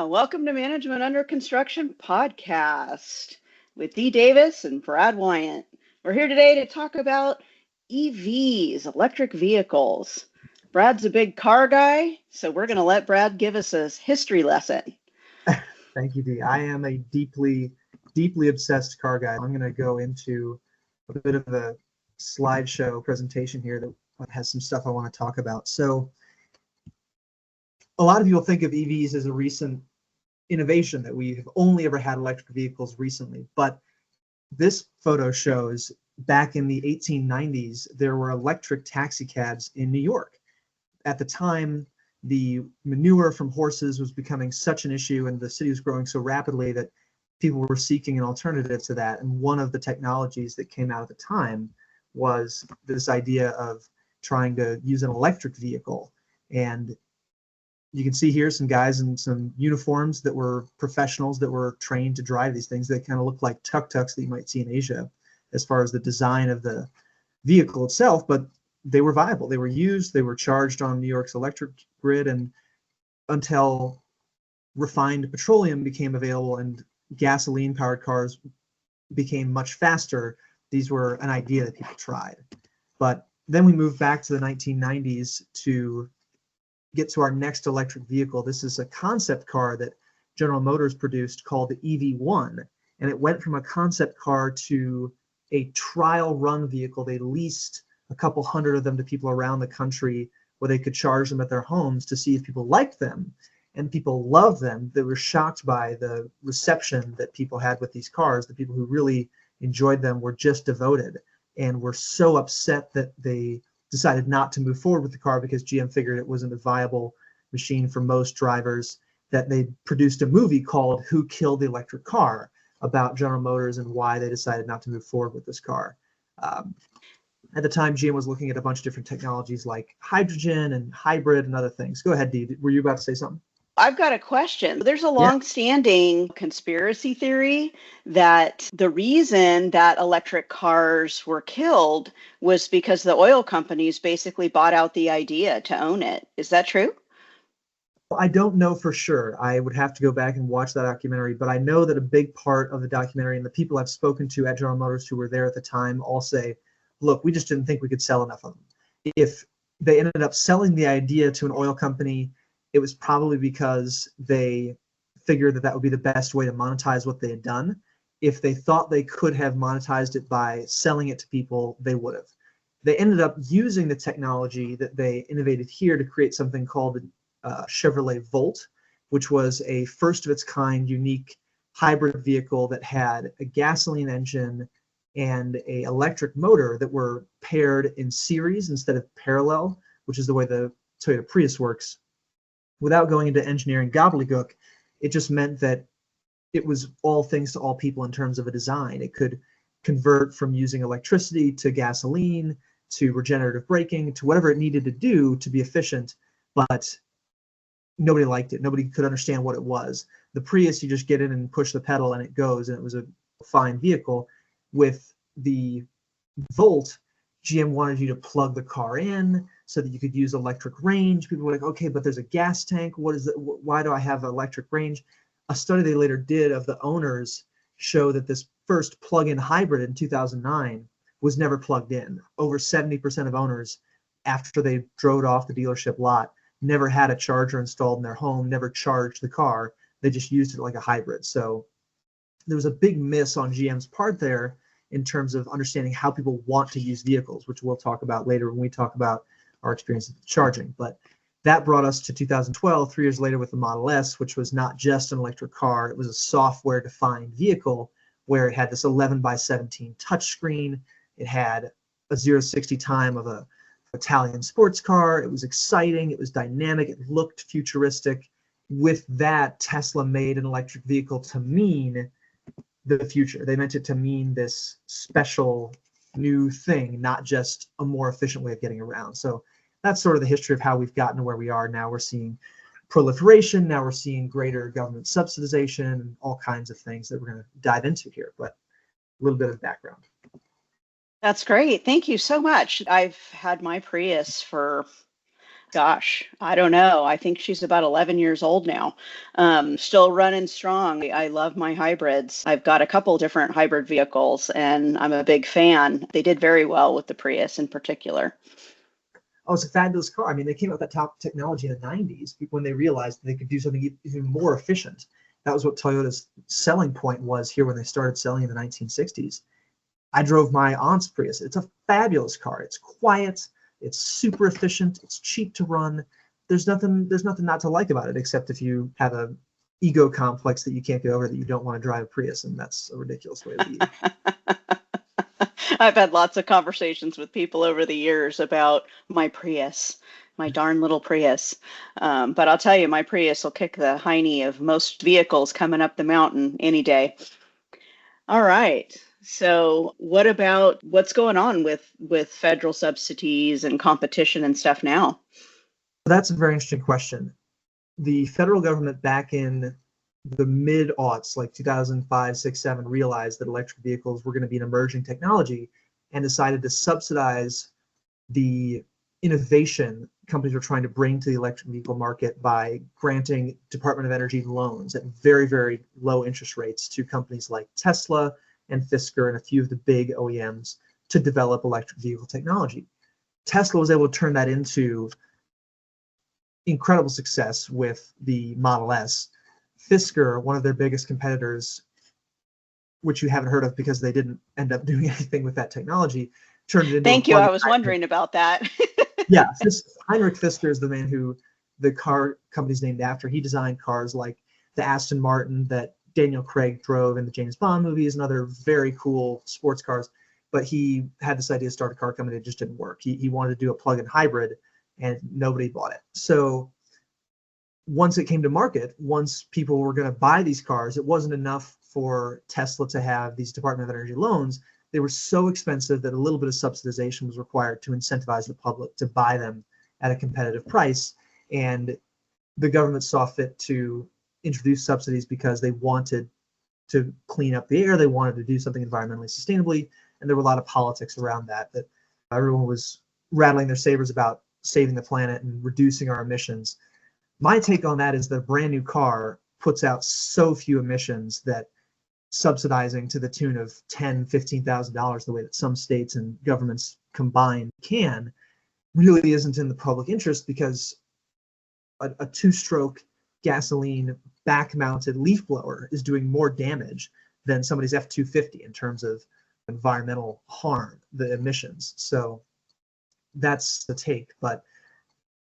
Welcome to Management Under Construction podcast with Dee Davis and Brad Wyant. We're here today to talk about EVs, electric vehicles. Brad's a big car guy, so we're going to let Brad give us a history lesson. Thank you, Dee. I am a deeply obsessed car guy. I'm going to go into a bit of a slideshow presentation here that has some stuff I want to talk about. So a lot of people think of EVs as a recent innovation, that we have only ever had electric vehicles recently. But this photo shows back in the 1890s, there were electric taxi cabs in New York. At the time, the manure from horses was becoming such an issue and the city was growing so rapidly that people were seeking an alternative to that. And one of the technologies that came out at the time was this idea of trying to use an electric vehicle. And you can see here some guys in some uniforms that were professionals that were trained to drive these things. They kind of look like tuk-tuks that you might see in Asia as far as the design of the vehicle itself, but they were viable. They were used, they were charged on New York's electric grid, and until refined petroleum became available and gasoline-powered cars became much faster, these were an idea that people tried. But then we moved back to the 1990s to get to our next electric vehicle. This is a concept car that General Motors produced called the EV1, and it went from a concept car to a trial run vehicle. They leased a couple hundred of them to people around the country where they could charge them at their homes to see if people liked them, and people loved them. They were shocked by the reception that people had with these cars. The people who really enjoyed them were just devoted and were so upset that they decided not to move forward with the car because GM figured it wasn't a viable machine for most drivers, that they produced a movie called Who Killed the Electric Car about General Motors and why they decided not to move forward with this car. At the time, GM was looking at a bunch of different technologies like hydrogen and hybrid and other things. Go ahead, Dee. Were you about to say something? I've got a question. There's a long-standing conspiracy theory that the reason that electric cars were killed was because the oil companies basically bought out the idea to own it. Is that true? I don't know for sure. I would have to go back and watch that documentary, but I know that a big part of the documentary, and the people I've spoken to at General Motors who were there at the time all say, look, we just didn't think we could sell enough of them. If they ended up selling the idea to an oil company, it was probably because they figured that that would be the best way to monetize what they had done. If they thought they could have monetized it by selling it to people, they would have. They ended up using the technology that they innovated here to create something called the Chevrolet Volt, which was a first of its kind, unique hybrid vehicle that had a gasoline engine and an electric motor that were paired in series instead of parallel, which is the way the Toyota Prius works. Without going into engineering gobbledygook, it just meant that it was all things to all people in terms of a design. It could convert from using electricity to gasoline, to regenerative braking, to whatever it needed to do to be efficient, but nobody liked it. Nobody could understand what it was. The Prius, you just get in and push the pedal and it goes, and it was a fine vehicle. With the Volt, GM wanted you to plug the car in so that you could use electric range. People were like, okay, but there's a gas tank. What is it? Why do I have electric range? A study they later did of the owners show that this first plug-in hybrid in 2009 was never plugged in. Over 70% of owners, after they drove it off the dealership lot, never had a charger installed in their home, never charged the car. They just used it like a hybrid. So there was a big miss on GM's part there in terms of understanding how people want to use vehicles, which we'll talk about later when we talk about our experience with charging. But that brought us to 2012, 3 years later, with the Model S, which was not just an electric car. It was a software-defined vehicle where it had this 11:17 touchscreen. It had a 0-60 time of a Italian sports car. It was exciting. It was dynamic. It looked futuristic. With that, Tesla made an electric vehicle to mean the future. They meant it to mean this special new thing, not just a more efficient way of getting around. So that's sort of the history of how we've gotten to where we are now. We're seeing proliferation. Now we're seeing greater government subsidization and all kinds of things that we're going to dive into here, but a little bit of background. That's great. Thank you so much. I've had my Prius for Gosh, I don't know. I think she's about 11 years old now. Still running strong. I love my hybrids. I've got a couple different hybrid vehicles, and I'm a big fan. They did very well with the Prius in particular. Oh, it's a fabulous car. I mean, they came out with that top technology in the 90s when they realized they could do something even more efficient. That was what Toyota's selling point was here when they started selling in the 1960s. I drove my aunt's Prius. It's a fabulous car. It's quiet. It's super efficient. It's cheap to run. There's nothing not to like about it, except if you have a ego complex that you can't get over that you don't want to drive a Prius, and that's a ridiculous way to be. I've had lots of conversations with people over the years about my Prius, my darn little Prius. But I'll tell you, my Prius will kick the hiney of most vehicles coming up the mountain any day. All right. So what about what's going on with federal subsidies and competition and stuff now? That's a very interesting question. The federal government back in the mid-aughts, like 2005, 6, 7, realized that electric vehicles were going to be an emerging technology and decided to subsidize the innovation companies were trying to bring to the electric vehicle market by granting Department of Energy loans at very, very low interest rates to companies like Tesla and Fisker and a few of the big OEMs to develop electric vehicle technology. Tesla was able to turn that into incredible success with the Model S. Fisker, one of their biggest competitors, which you haven't heard of because they didn't end up doing anything with that technology, turned it into Thank you. I was wondering about that. Yeah, Heinrich Fisker is the man who the car company's named after. He designed cars like the Aston Martin that Daniel Craig drove in the James Bond movies and other very cool sports cars. But he had this idea to start a car company that just didn't work. He wanted to do a plug-in hybrid, and nobody bought it. So once it came to market, once people were going to buy these cars, it wasn't enough for Tesla to have these Department of Energy loans. They were so expensive that a little bit of subsidization was required to incentivize the public to buy them at a competitive price. And the government saw fit to introduce subsidies because they wanted to clean up the air. They wanted to do something environmentally sustainably. And there were a lot of politics around that everyone was rattling their sabers about saving the planet and reducing our emissions. My take on that is that a brand new car puts out so few emissions that subsidizing to the tune of $10,000-$15,000 the way that some states and governments combined can really isn't in the public interest, because a two-stroke gasoline back-mounted leaf blower is doing more damage than somebody's F-250 in terms of environmental harm, the emissions. So that's the take. But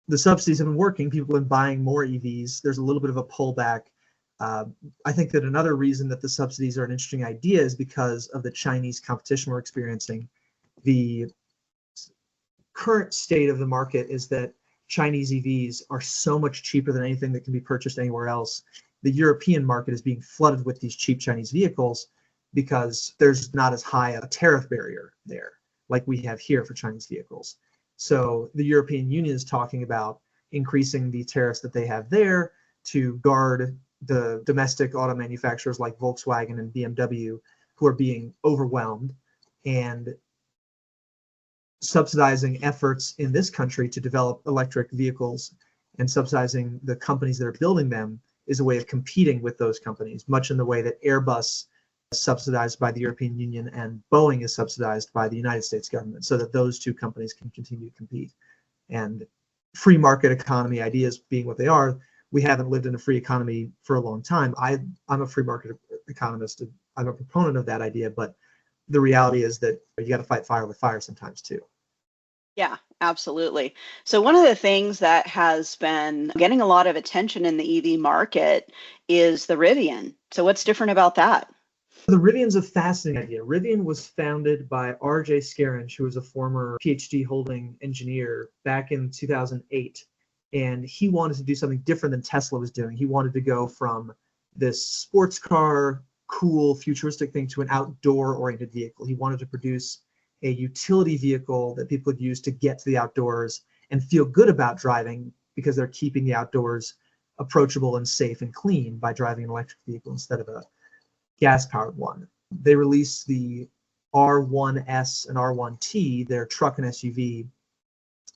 the subsidies have been working. People have been buying more EVs. There's a little bit of a pullback. I think that another reason that the subsidies are an interesting idea is because of the Chinese competition we're experiencing. The current state of the market is that Chinese EVs are so much cheaper than anything that can be purchased anywhere else. The European market is being flooded with these cheap Chinese vehicles because there's not as high a tariff barrier there like we have here for Chinese vehicles. So the European Union is talking about increasing the tariffs that they have there to guard the domestic auto manufacturers like Volkswagen and BMW, who are being overwhelmed, and subsidizing efforts in this country to develop electric vehicles and subsidizing the companies that are building them is a way of competing with those companies, much in the way that Airbus is subsidized by the European Union and Boeing is subsidized by the United States government, so that those two companies can continue to compete. And free market economy ideas being what they are, we haven't lived in a free economy for a long time. I'm a free market economist. I'm a proponent of that idea, but the reality is that you got to fight fire with fire sometimes too. Yeah, absolutely. So one of the things that has been getting a lot of attention in the EV market is the Rivian. So what's different about that? The Rivian's a fascinating idea. Rivian was founded by R.J. Scaringe, who was a former PhD holding engineer back in 2008. And he wanted to do something different than Tesla was doing. He wanted to go from this sports car, cool, futuristic thing to an outdoor-oriented vehicle. He wanted to produce a utility vehicle that people could use to get to the outdoors and feel good about driving because they're keeping the outdoors approachable and safe and clean by driving an electric vehicle instead of a gas-powered one. They released the R1S and R1T, their truck and SUV,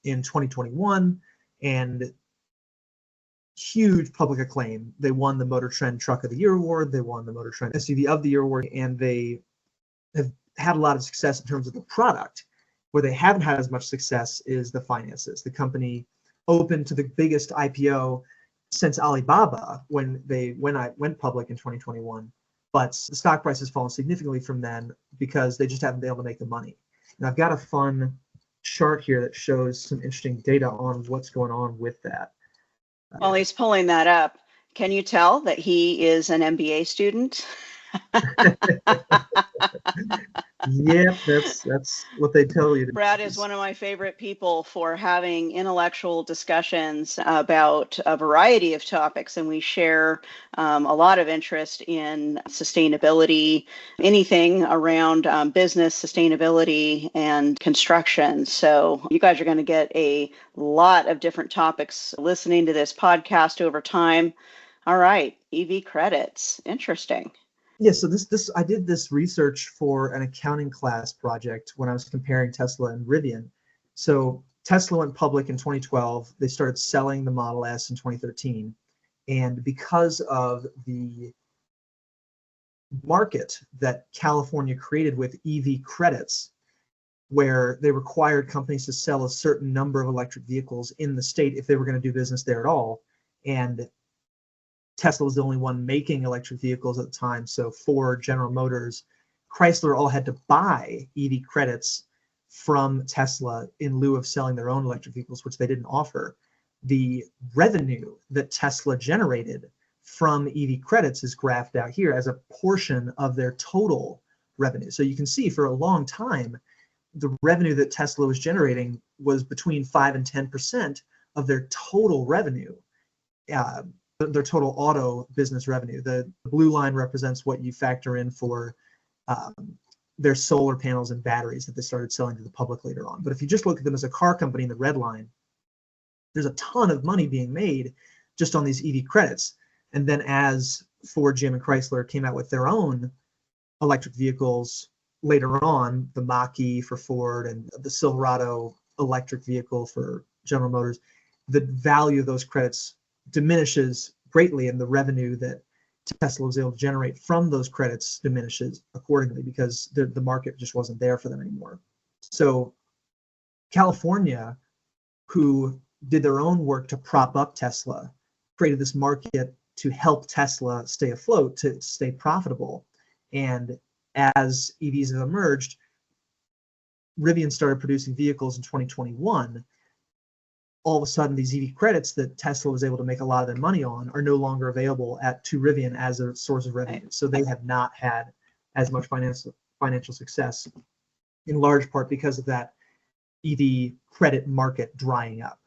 in 2021, and huge public acclaim. They won the Motor Trend Truck of the Year award. They won the Motor Trend SUV of the Year award, and they have had a lot of success in terms of the product. Where they haven't had as much success is the finances. The company opened to the biggest IPO since Alibaba when I went public in 2021, but the stock price has fallen significantly from then because they just haven't been able to make the money. And I've got a fun chart here that shows some interesting data on what's going on with that. While he's pulling that up, can you tell that he is an MBA student? Yep, that's what they tell you. Brad is one of my favorite people for having intellectual discussions about a variety of topics, and we share a lot of interest in sustainability, anything around business sustainability and construction. So you guys are going to get a lot of different topics listening to this podcast over time. All right, EV credits. Interesting. Yeah, so I did this research for an accounting class project when I was comparing Tesla and Rivian. So Tesla went public in 2012. They started selling the Model S in 2013. And because of the market that California created with EV credits, where they required companies to sell a certain number of electric vehicles in the state if they were going to do business there at all, and Tesla was the only one making electric vehicles at the time. So Ford, General Motors, Chrysler all had to buy EV credits from Tesla in lieu of selling their own electric vehicles, which they didn't offer. The revenue that Tesla generated from EV credits is graphed out here as a portion of their total revenue. So you can see for a long time, the revenue that Tesla was generating was between 5 and 10% of their total revenue. Their total auto business revenue. The blue line represents what you factor in for their solar panels and batteries that they started selling to the public later on. But if you just look at them as a car company in the red line, there's a ton of money being made just on these EV credits. And then as Ford, GM, and Chrysler came out with their own electric vehicles later on, the Mach-E for Ford and the Silverado electric vehicle for General Motors, the value of those credits diminishes greatly, and the revenue that Tesla was able to generate from those credits diminishes accordingly because the market just wasn't there for them anymore. So California, who did their own work to prop up Tesla, created this market to help Tesla stay afloat, to stay profitable. And as EVs have emerged, Rivian started producing vehicles in 2021. All of a sudden, these EV credits that Tesla was able to make a lot of their money on are no longer available to Rivian as a source of revenue. So they have not had as much financial success, in large part because of that EV credit market drying up.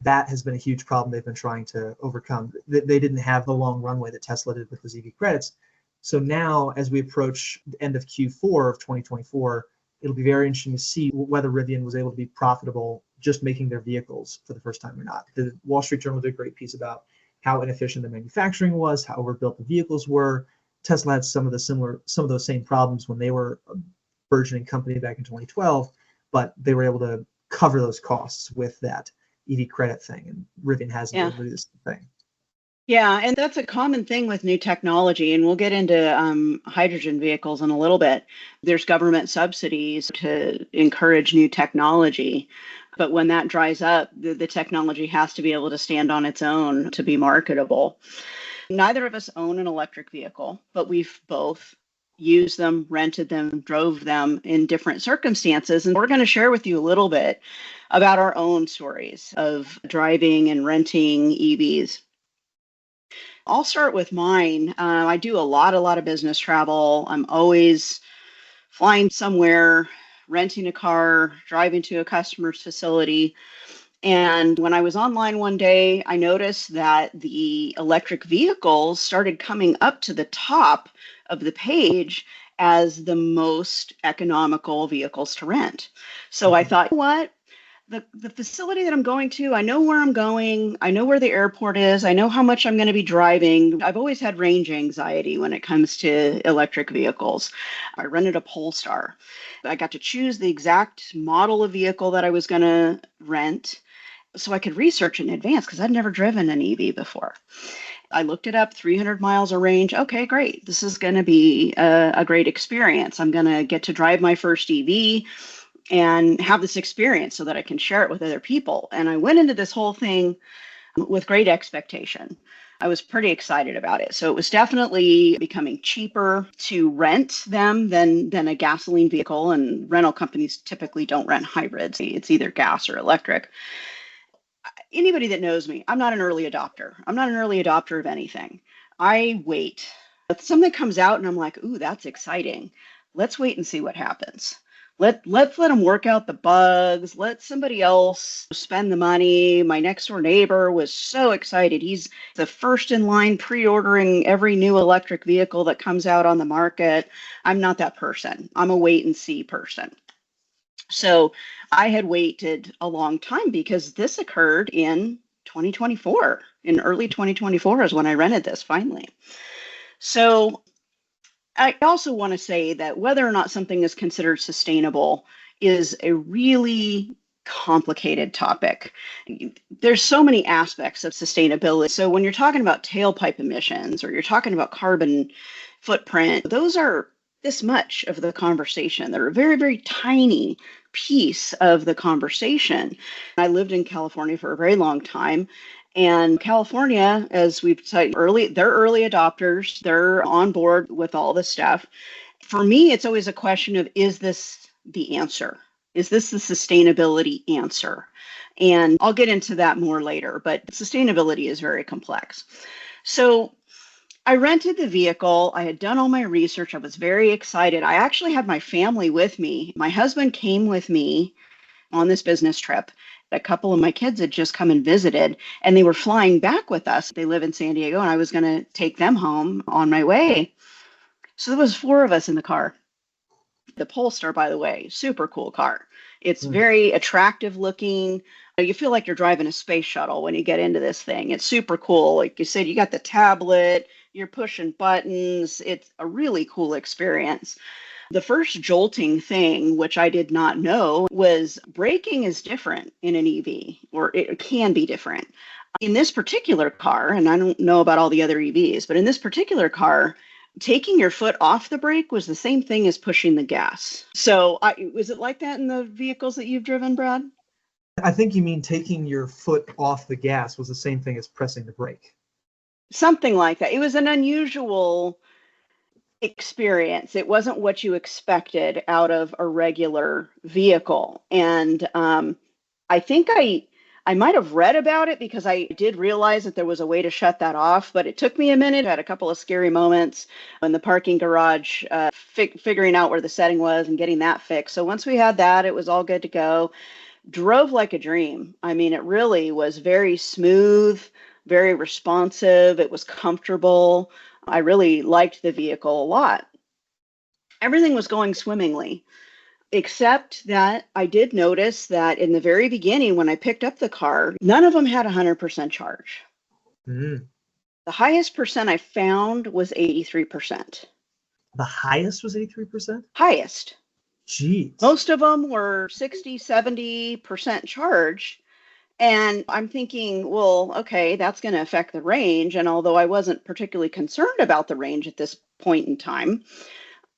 That has been a huge problem they've been trying to overcome. They didn't have the long runway that Tesla did with those EV credits. So now, as we approach the end of Q4 of 2024, it'll be very interesting to see whether Rivian was able to be profitable just making their vehicles for the first time or not. The Wall Street Journal did a great piece about how inefficient the manufacturing was, how overbuilt the vehicles were. Tesla had some of those same problems when they were a burgeoning company back in 2012, but they were able to cover those costs with that EV credit thing, and Rivian hasn't been able to do this thing. Yeah, and that's a common thing with new technology, and we'll get into hydrogen vehicles in a little bit. There's government subsidies to encourage new technology, but when that dries up, the technology has to be able to stand on its own to be marketable. Neither of us own an electric vehicle, but we've both used them, rented them, drove them in different circumstances, and we're going to share with you a little bit about our own stories of driving and renting EVs. I'll start with mine. I do a lot of business travel. I'm always flying somewhere, renting a car, driving to a customer's facility. And when I was online one day, I noticed that the electric vehicles started coming up to the top of the page as the most economical vehicles to rent. So I thought, what? The facility that I'm going to, I know where I'm going. I know where the airport is. I know how much I'm going to be driving. I've always had range anxiety when it comes to electric vehicles. I rented a Polestar. I got to choose the exact model of vehicle that I was going to rent. so I could research in advance because I'd never driven an EV before. I looked it up, 300 miles of range. Okay, great. This is going to be a great experience. I'm going to get to drive my first EV and have this experience so that I can share it with other people. And I went into this whole thing with great expectation. I was pretty excited about it. So it was definitely becoming cheaper to rent them than a gasoline vehicle. And rental companies typically don't rent hybrids. It's either gas or electric. Anybody that knows me, I'm not an early adopter. I'm not an early adopter of anything. I wait. If something comes out and I'm like, ooh, that's exciting. Let's wait and see what happens. Let's let them work out the bugs. Let somebody else spend the money. My next door neighbor was so excited. He's the first in line pre-ordering every new electric vehicle that comes out on the market. I'm not that person. I'm a wait and see person. So I had waited a long time because this occurred in 2024. In early 2024 is when I rented this finally. So I also want to say that whether or not something is considered sustainable is a really complicated topic. There's so many aspects of sustainability. So when you're talking about tailpipe emissions or you're talking about carbon footprint, those are this much of the conversation. They're a very, very tiny piece of the conversation. I lived in California for a very long time. And California, as we've said early, they're early adopters. They're on board with all this stuff. For me, it's always a question of, is this the answer? Is this the sustainability answer? And I'll get into that more later, but sustainability is very complex. So I rented the vehicle. I had done all my research. I was very excited. I actually had my family with me. My husband came with me on this business trip. A couple of my kids had just come and visited, and they were flying back with us. They live in San Diego, and I was going to take them home on my way. So there was 4 of us in the car. The Polestar, by the way, super cool car. It's very attractive looking. You feel like you're driving a space shuttle when you get into this thing. It's super cool. Like you said, you got the tablet, you're pushing buttons. It's a really cool experience. The first jolting thing, which I did not know, was braking is different in an EV, or it can be different. In this particular car, and I don't know about all the other EVs, but in this particular car, taking your foot off the brake was the same thing as pushing the gas. So was it like that in the vehicles that you've driven, Brad? I think you mean taking your foot off the gas was the same thing as pressing the brake. Something like that. It was an unusual experience. It wasn't what you expected out of a regular vehicle. And I think I might have read about it because I did realize that there was a way to shut that off, but it took me a minute. I had a couple of scary moments in the parking garage, figuring out where the setting was and getting that fixed. So once we had that, it was all good to go. Drove like a dream. I mean, it really was very smooth, very responsive. It was comfortable. I really liked the vehicle a lot. Everything was going swimmingly, except that I did notice that in the very beginning, when I picked up the car, none of them had 100% charge. Mm. The highest percent I found was 83%. The highest was 83%? Highest. Jeez. Most of them were 60, 70% charged. And I'm thinking, well, okay, that's going to affect the range. And although I wasn't particularly concerned about the range at this point in time,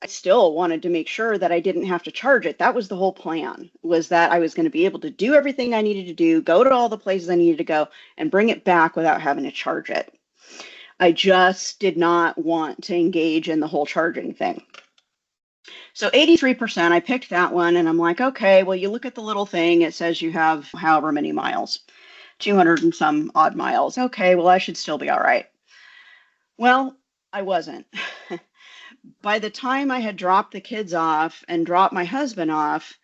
I still wanted to make sure that I didn't have to charge it. That was the whole plan, was that I was going to be able to do everything I needed to do, go to all the places I needed to go, and bring it back without having to charge it. I just did not want to engage in the whole charging thing. So 83%, I picked that one, and I'm like, okay, well, you look at the little thing, it says you have however many miles, 200 and some odd miles. Okay, well, I should still be all right. Well, I wasn't. By the time I had dropped the kids off and dropped my husband off,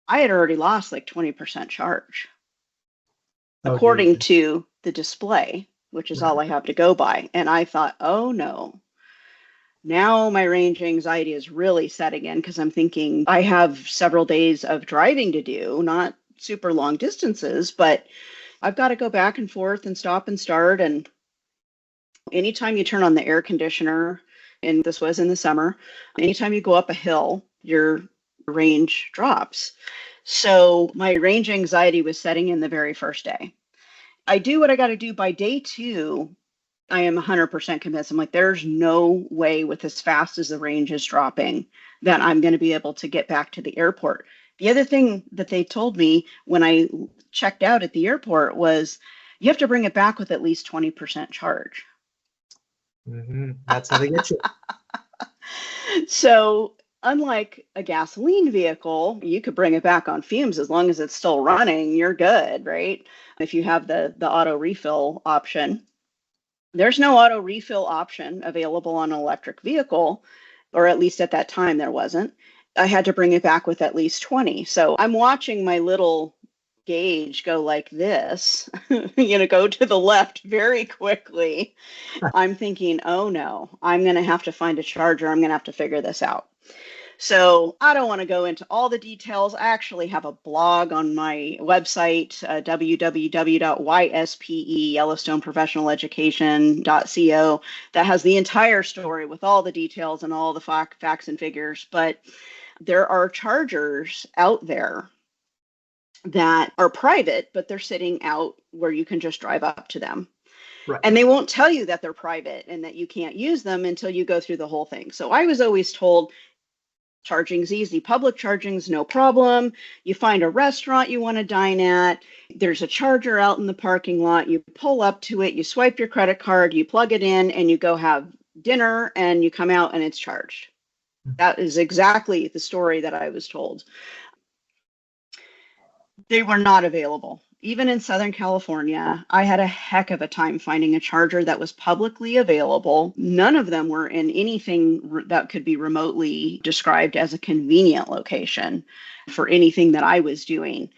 I had already lost like 20% charge, according to the display, which is all I have to go by. And I thought, oh no. Now my range anxiety is really setting in because I'm thinking I have several days of driving to do, not super long distances, but I've got to go back and forth and stop and start. And anytime you turn on the air conditioner, and this was in the summer, anytime you go up a hill, your range drops. So my range anxiety was setting in the very first day. I do what I got to do. By day 2, I am 100% convinced. I'm like, there's no way with as fast as the range is dropping that I'm going to be able to get back to the airport. The other thing that they told me when I checked out at the airport was you have to bring it back with at least 20% charge. That's how they get you. So, unlike a gasoline vehicle, you could bring it back on fumes as long as it's still running, you're good, right? If you have the auto refill option. There's no auto refill option available on an electric vehicle, or at least at that time there wasn't. I had to bring it back with at least 20. So I'm watching my little gauge go like this, go to the left very quickly. I'm thinking, oh no, I'm going to have to find a charger. I'm going to have to figure this out. So I don't want to go into all the details. I actually have a blog on my website, www.yspe.YellowstoneProfessionalEducation.co, that has the entire story with all the details and all the facts and figures. But there are chargers out there that are private, but they're sitting out where you can just drive up to them. Right. And they won't tell you that they're private and that you can't use them until you go through the whole thing. So I was always told, charging's easy. Public charging's no problem. You find a restaurant you want to dine at. There's a charger out in the parking lot. You pull up to it, you swipe your credit card, you plug it in, and you go have dinner, and you come out and it's charged. That is exactly the story that I was told. They were not available. Even in Southern California, I had a heck of a time finding a charger that was publicly available. None of them were in anything that could be remotely described as a convenient location for anything that I was doing.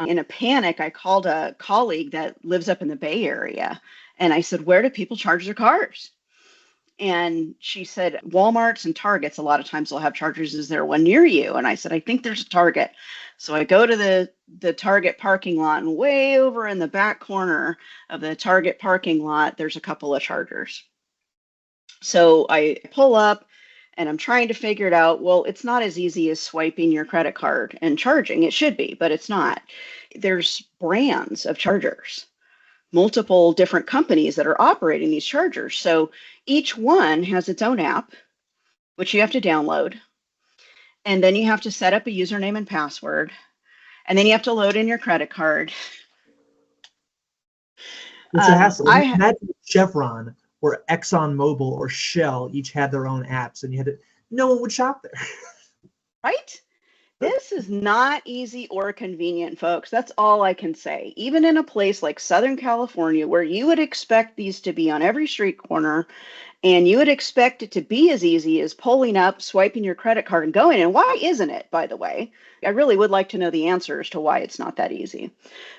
In a panic, I called a colleague that lives up in the Bay Area, and I said, where do people charge their cars? And she said, Walmarts and Targets, a lot of times they'll have chargers. Is there one near you? And I said, I think there's a Target. So I go to the Target parking lot, and way over in the back corner of the Target parking lot, there's a couple of chargers. So I pull up and I'm trying to figure it out. Well, it's not as easy as swiping your credit card and charging. It should be, but it's not. There's brands of chargers, multiple different companies that are operating these chargers. So each one has its own app, which you have to download. And then you have to set up a username and password. And then you have to load in your credit card. It's a hassle. Imagine Chevron or ExxonMobil or Shell each had their own apps, and no one would shop there. Right? This is not easy or convenient, folks. That's all I can say. Even in a place like Southern California, where you would expect these to be on every street corner, and you would expect it to be as easy as pulling up, swiping your credit card, and going. And why isn't it, by the way? I really would like to know the answers to why it's not that easy.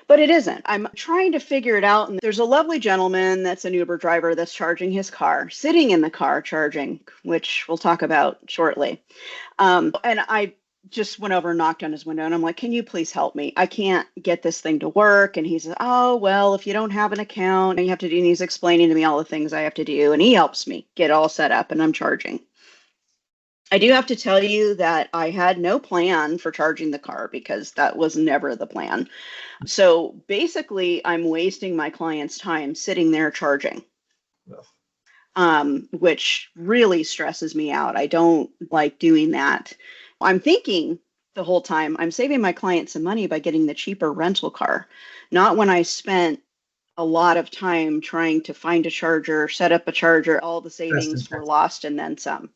But it isn't. I'm trying to figure it out. And there's a lovely gentleman that's an Uber driver that's charging his car, sitting in the car charging, which we'll talk about shortly. And I just went over and knocked on his window, and I'm like, can you please help me? I can't get this thing to work. And he says, oh, well, if you don't have an account, you have to do, and he's explaining to me all the things I have to do. And he helps me get all set up, and I'm charging. I do have to tell you that I had no plan for charging the car because that was never the plan. So basically, I'm wasting my client's time sitting there charging, which really stresses me out. I don't like doing that. I'm thinking the whole time I'm saving my client some money by getting the cheaper rental car, not when I spent a lot of time trying to find a charger, set up a charger, all the savings were lost and then some.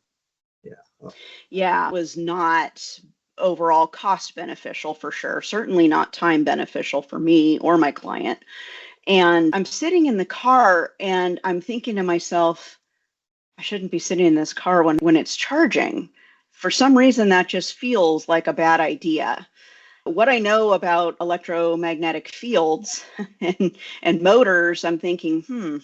Yeah. Oh. Yeah, it was not overall cost beneficial for sure. Certainly not time beneficial for me or my client. And I'm sitting in the car and I'm thinking to myself, I shouldn't be sitting in this car when it's charging. For some reason, that just feels like a bad idea. What I know about electromagnetic fields and motors, I'm thinking,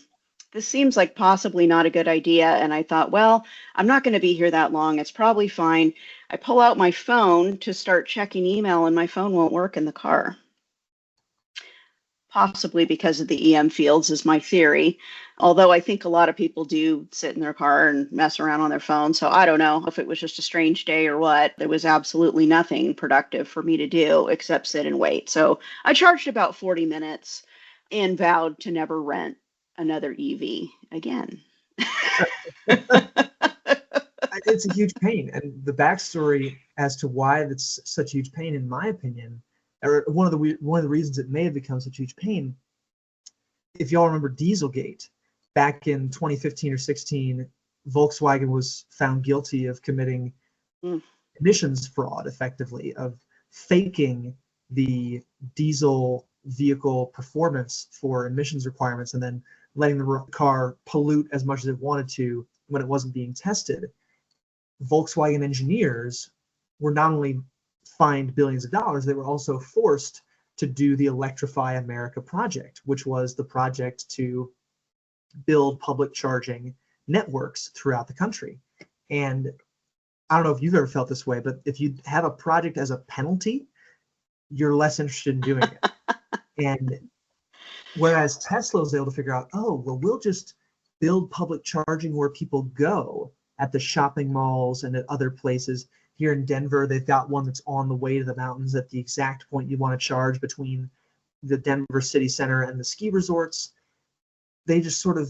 this seems like possibly not a good idea. And I thought, well, I'm not going to be here that long. It's probably fine. I pull out my phone to start checking email, and my phone won't work in the car. possibly because of the EM fields is my theory. Although I think a lot of people do sit in their car and mess around on their phone. So I don't know if it was just a strange day or what. There was absolutely nothing productive for me to do except sit and wait. So I charged about 40 minutes and vowed to never rent another EV again. It's a huge pain, and the backstory as to why it's such a huge pain, in my opinion, or one of the reasons it may have become such a huge pain. If y'all remember Dieselgate, back in 2015 or 16, Volkswagen was found guilty of committing emissions fraud, effectively, of faking the diesel vehicle performance for emissions requirements and then letting the car pollute as much as it wanted to when it wasn't being tested. Volkswagen engineers were not only fined billions of dollars, they were also forced to do the Electrify America project, which was the project to build public charging networks throughout the country. And I don't know if you've ever felt this way, but if you have a project as a penalty, you're less interested in doing it. And whereas Tesla was able to figure out, oh, well, we'll just build public charging where people go at the shopping malls and at other places. Here in Denver, they've got one that's on the way to the mountains at the exact point you want to charge between the Denver city center and the ski resorts. They just sort of,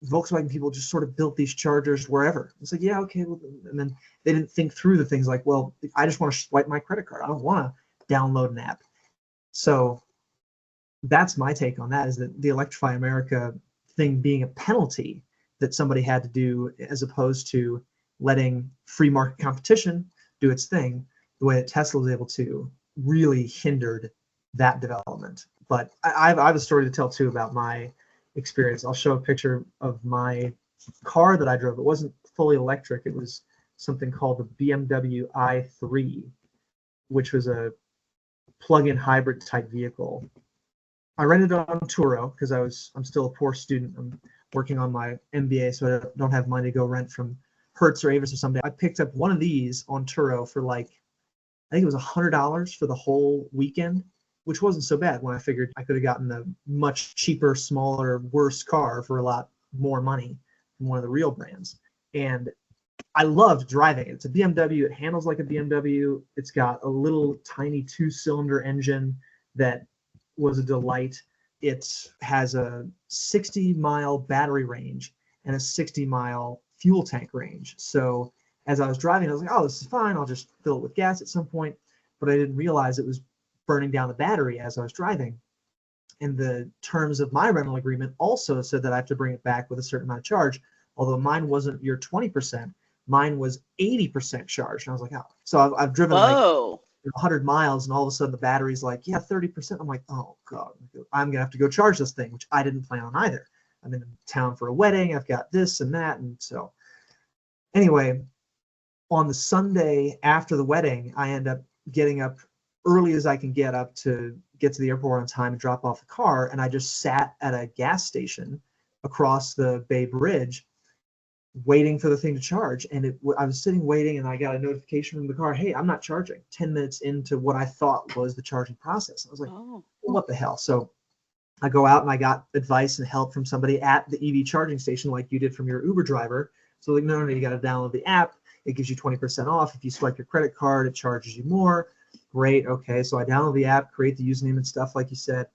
Volkswagen people just sort of built these chargers wherever. It's like, yeah, okay. Well, and then they didn't think through the things like, well, I just want to swipe my credit card. I don't want to download an app. So that's my take on that, is that the Electrify America thing being a penalty that somebody had to do, as opposed to letting free market competition do its thing, the way that Tesla was able to, really hindered that development. But I have a story to tell too about my experience. I'll show a picture of my car that I drove. It wasn't fully electric. It was something called the BMW i3, which was a plug-in hybrid type vehicle. I rented it on Turo because I'm still a poor student. I'm working on my MBA, so I don't have money to go rent from Hertz or Avis or something. I picked up one of these on Turo for like, I think it was $100 for the whole weekend, which wasn't so bad when I figured I could have gotten a much cheaper, smaller, worse car for a lot more money from one of the real brands. And I loved driving it. It's a BMW. It handles like a BMW. It's got a little tiny 2-cylinder engine that was a delight. It has a 60-mile battery range and a 60-mile fuel tank range. So as I was driving, I was like, oh, this is fine. I'll just fill it with gas at some point. But I didn't realize it was burning down the battery as I was driving. And the terms of my rental agreement also said that I have to bring it back with a certain amount of charge, although mine wasn't your 20%. Mine was 80% charged. And I was like, oh. So I've driven like 100 miles, and all of a sudden the battery's like, yeah, 30%. I'm like, oh God, I'm going to have to go charge this thing, which I didn't plan on either. I'm in town for a wedding. I've got this and that. And so anyway, on the Sunday after the wedding, I end up getting up early as I can get up to get to the airport on time and drop off the car. And I just sat at a gas station across the Bay Bridge waiting for the thing to charge. And I was sitting waiting, and I got a notification from the car, hey, I'm not charging, 10 minutes into what I thought was the charging process. I was like, well, what the hell? So I go out and I got advice and help from somebody at the EV charging station, like you did from your Uber driver. So like, no, you got to download the app. It gives you 20% off. If you swipe your credit card, it charges you more. Great. Okay. So I download the app, create the username and stuff, like you said.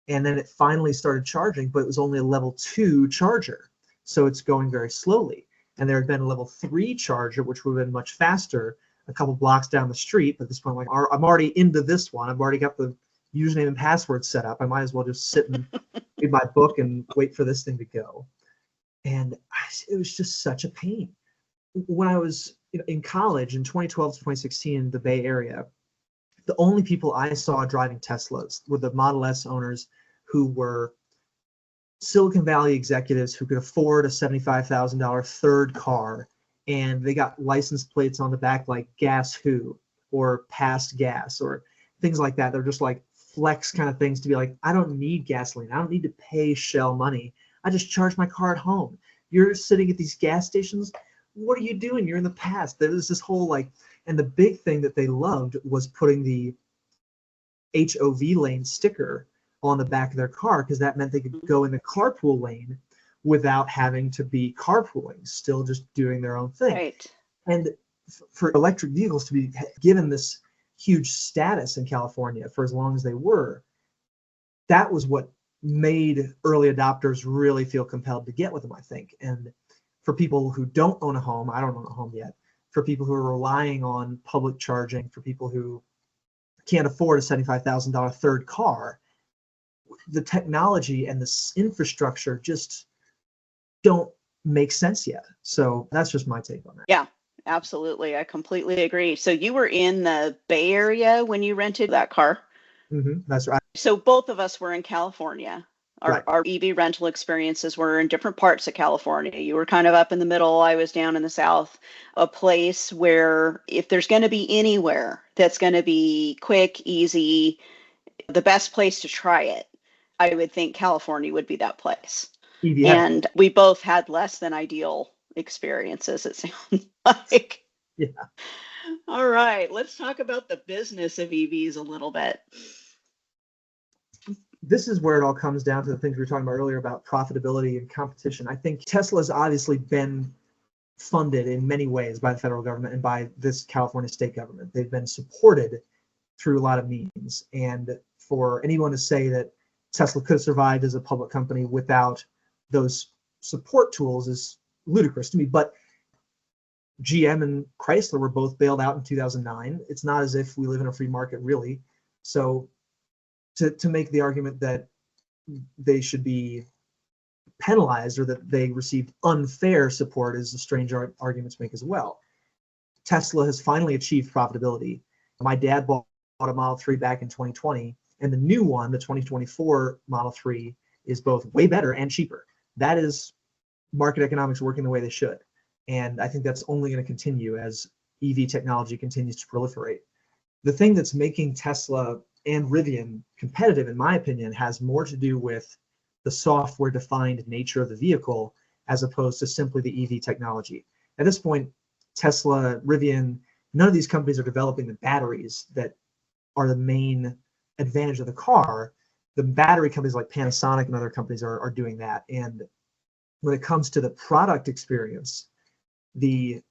And then it finally started charging, but it was only a level 2 charger. So it's going very slowly. And there had been a level 3 charger, which would have been much faster, a couple blocks down the street. But at this point, like, I'm already into this one. I've already got the username and password set up. I might as well just sit and read my book and wait for this thing to go. And it was just such a pain. When I was in college in 2012 to 2016 in the Bay Area, the only people I saw driving Teslas were the Model S owners who were Silicon Valley executives who could afford a $75,000 third car, and they got license plates on the back like Gas Who or Past Gas or things like that. They're just like flex kind of things to be like, I don't need gasoline. I don't need to pay Shell money. I just charge my car at home. You're sitting at these gas stations. What are you doing? You're in the past. There was this whole like, and the big thing that they loved was putting the HOV lane sticker on the back of their car, because that meant they could go in the carpool lane without having to be carpooling, still just doing their own thing. Right. And for electric vehicles to be given this huge status in California for as long as they were, that was what made early adopters really feel compelled to get with them, I think. And for people who don't own a home, I don't own a home yet, for people who are relying on public charging, for people who can't afford a $75,000 third car, the technology and the infrastructure just don't make sense yet. So that's just my take on that. Yeah, absolutely. I completely agree. So you were in the Bay Area when you rented that car? That's right. So both of us were in California. Right. Our EV rental experiences were in different parts of California. You were kind of up in the middle. I was down in the south, a place where if there's going to be anywhere that's going to be quick, easy, the best place to try it, I would think California would be that place. EV And we both had less than ideal experiences, it sounds like. Yeah. All right, let's talk about the business of EVs a little bit. This is where it all comes down to the things we were talking about earlier about profitability and competition. I think Tesla's obviously been funded in many ways by the federal government and by this California state government. They've been supported through a lot of means. And for anyone to say that Tesla could have survived as a public company without those support tools is ludicrous to me. But GM and Chrysler were both bailed out in 2009. It's not as if we live in a free market, really. So to make the argument that they should be penalized or that they received unfair support is a strange argument to make as well. Tesla has finally achieved profitability. My dad bought a Model 3 back in 2020, and the new one, the 2024 Model 3, is both way better and cheaper. That is market economics working the way they should. And I think that's only going to continue as EV technology continues to proliferate. The thing that's making Tesla and Rivian competitive, in my opinion, has more to do with the software-defined nature of the vehicle as opposed to simply the EV technology. At this point, Tesla, Rivian, none of these companies are developing the batteries that are the main advantage of the car. The battery companies like Panasonic and other companies are doing that. And when it comes to the product experience, the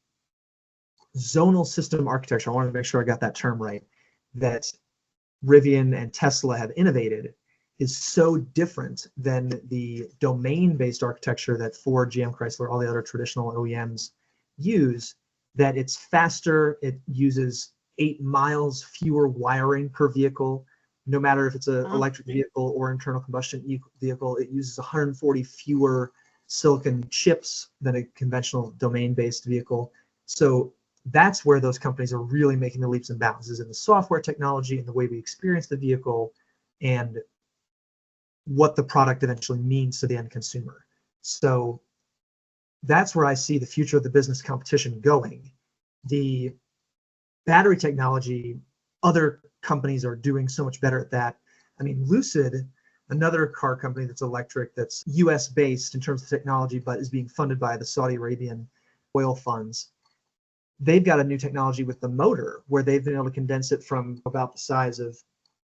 zonal system architecture, I want to make sure I got that term right, that Rivian and Tesla have innovated is so different than the domain-based architecture that Ford, GM, Chrysler, all the other traditional OEMs use, that it's faster, it uses 8 miles fewer wiring per vehicle. No matter if it's an electric vehicle or internal combustion vehicle, it uses 140 fewer silicon chips than a conventional domain-based vehicle. So that's where those companies are really making the leaps and bounds, is in the software technology and the way we experience the vehicle and what the product eventually means to the end consumer. So that's where I see the future of the business competition going. The battery technology, other companies are doing so much better at that. I mean, Lucid, another car company that's electric, that's US based in terms of technology, but is being funded by the Saudi Arabian oil funds. They've got a new technology with the motor where they've been able to condense it from about the size of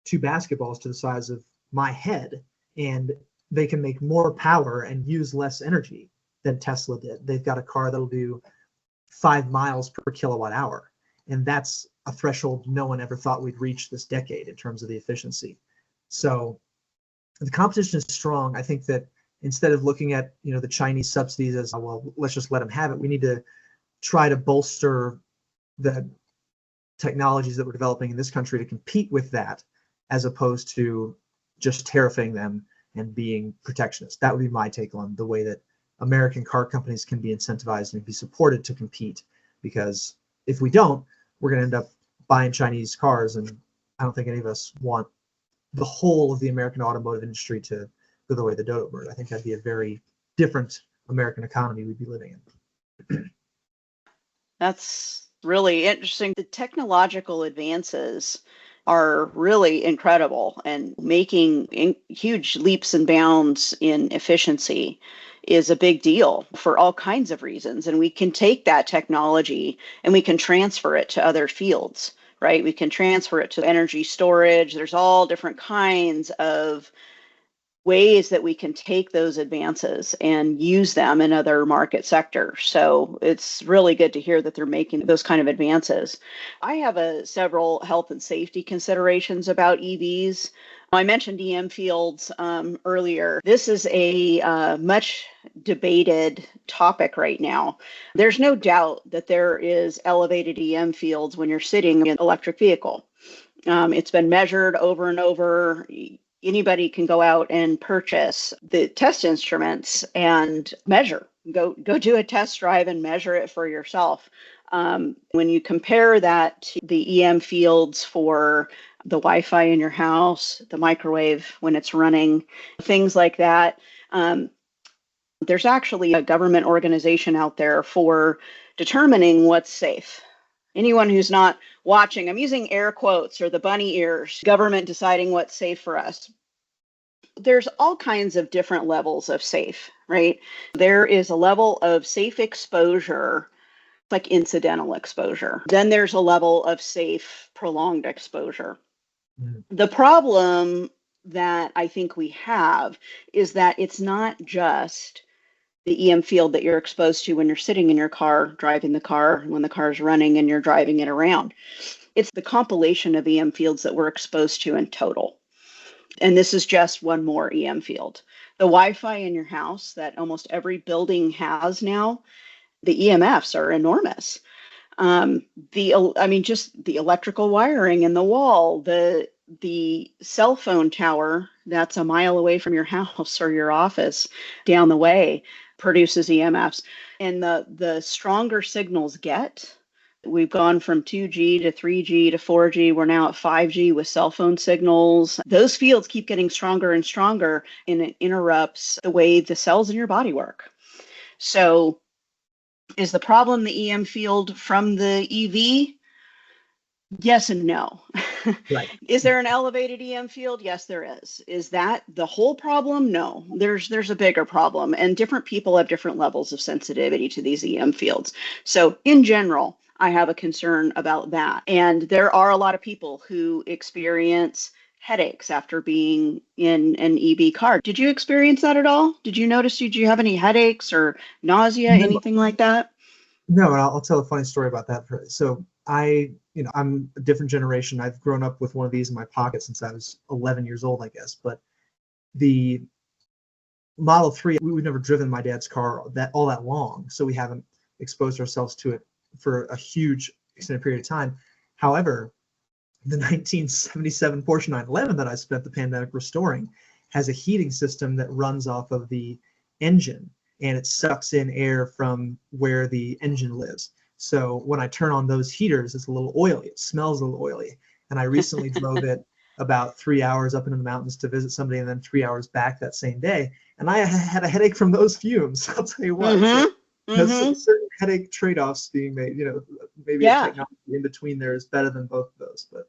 2 basketballs to the size of my head. And they can make more power and use less energy than Tesla did. They've got a car that'll do 5 miles per kilowatt hour. And that's a threshold no one ever thought we'd reach this decade in terms of the efficiency. So the competition is strong. I think that instead of looking at the Chinese subsidies as, well, let's just let them have it, we need to try to bolster the technologies that we're developing in this country to compete with that, as opposed to just tariffing them and being protectionist. That would be my take on the way that American car companies can be incentivized and be supported to compete, because if we don't, we're going to end up buying Chinese cars, and I don't think any of us want the whole of the American automotive industry to go the way of the dodo bird. I think that'd be a very different American economy we'd be living in. That's really interesting. The technological advances are really incredible, and making huge leaps and bounds in efficiency is a big deal for all kinds of reasons. And we can take that technology and we can transfer it to other fields, right? We can transfer it to energy storage. There's all different kinds of ways that we can take those advances and use them in other market sectors. So it's really good to hear that they're making those kind of advances. I have several health and safety considerations about EVs. I mentioned EM fields earlier. This is a much debated topic right now. There's no doubt that there is elevated EM fields when you're sitting in an electric vehicle. It's been measured over and over. Anybody can go out and purchase the test instruments and measure. Go do a test drive and measure it for yourself. When you compare that to the EM fields for the Wi-Fi in your house, the microwave when it's running, things like that, there's actually a government organization out there for determining what's safe. Anyone who's not watching, I'm using air quotes or the bunny ears, government deciding what's safe for us. There's all kinds of different levels of safe, right? There is a level of safe exposure, like incidental exposure. Then there's a level of safe prolonged exposure. The problem that I think we have is that it's not just the EM field that you're exposed to when you're sitting in your car, driving the car, when the car is running and you're driving it around. It's the compilation of EM fields that we're exposed to in total. And this is just one more EM field. The Wi-Fi in your house that almost every building has now, the EMFs are enormous. Just the electrical wiring in the wall, the cell phone tower that's a mile away from your house or your office down the way produces EMFs. And the stronger signals get, we've gone from 2G to 3G to 4G. We're now at 5G with cell phone signals. Those fields keep getting stronger and stronger, and it interrupts the way the cells in your body work. So is the problem the EM field from the EV? Yes and no. Right. Is there an elevated EM field? Yes, there is. Is that the whole problem? No, there's a bigger problem, and different people have different levels of sensitivity to these EM fields. So in general, I have a concern about that. And there are a lot of people who experience headaches after being in an EV car. Did you experience that at all? Did you you have any headaches or nausea, anything like that? No, and I'll tell a funny story about that. So I'm a different generation. I've grown up with one of these in my pocket since I was 11 years old, I guess. But the Model 3, we've never driven my dad's car that long, so we haven't exposed ourselves to it for a huge extended period of time. However, the 1977 Porsche 911 that I spent the pandemic restoring has a heating system that runs off of the engine, and it sucks in air from where the engine lives. So when I turn on those heaters, it's a little oily. It smells a little oily. And I recently drove it about 3 hours up into the mountains to visit somebody, and then 3 hours back that same day. And I had a headache from those fumes. I'll tell you what. Mm-hmm. So there's certain headache trade-offs being made. Maybe a technology in between there is better than both of those. But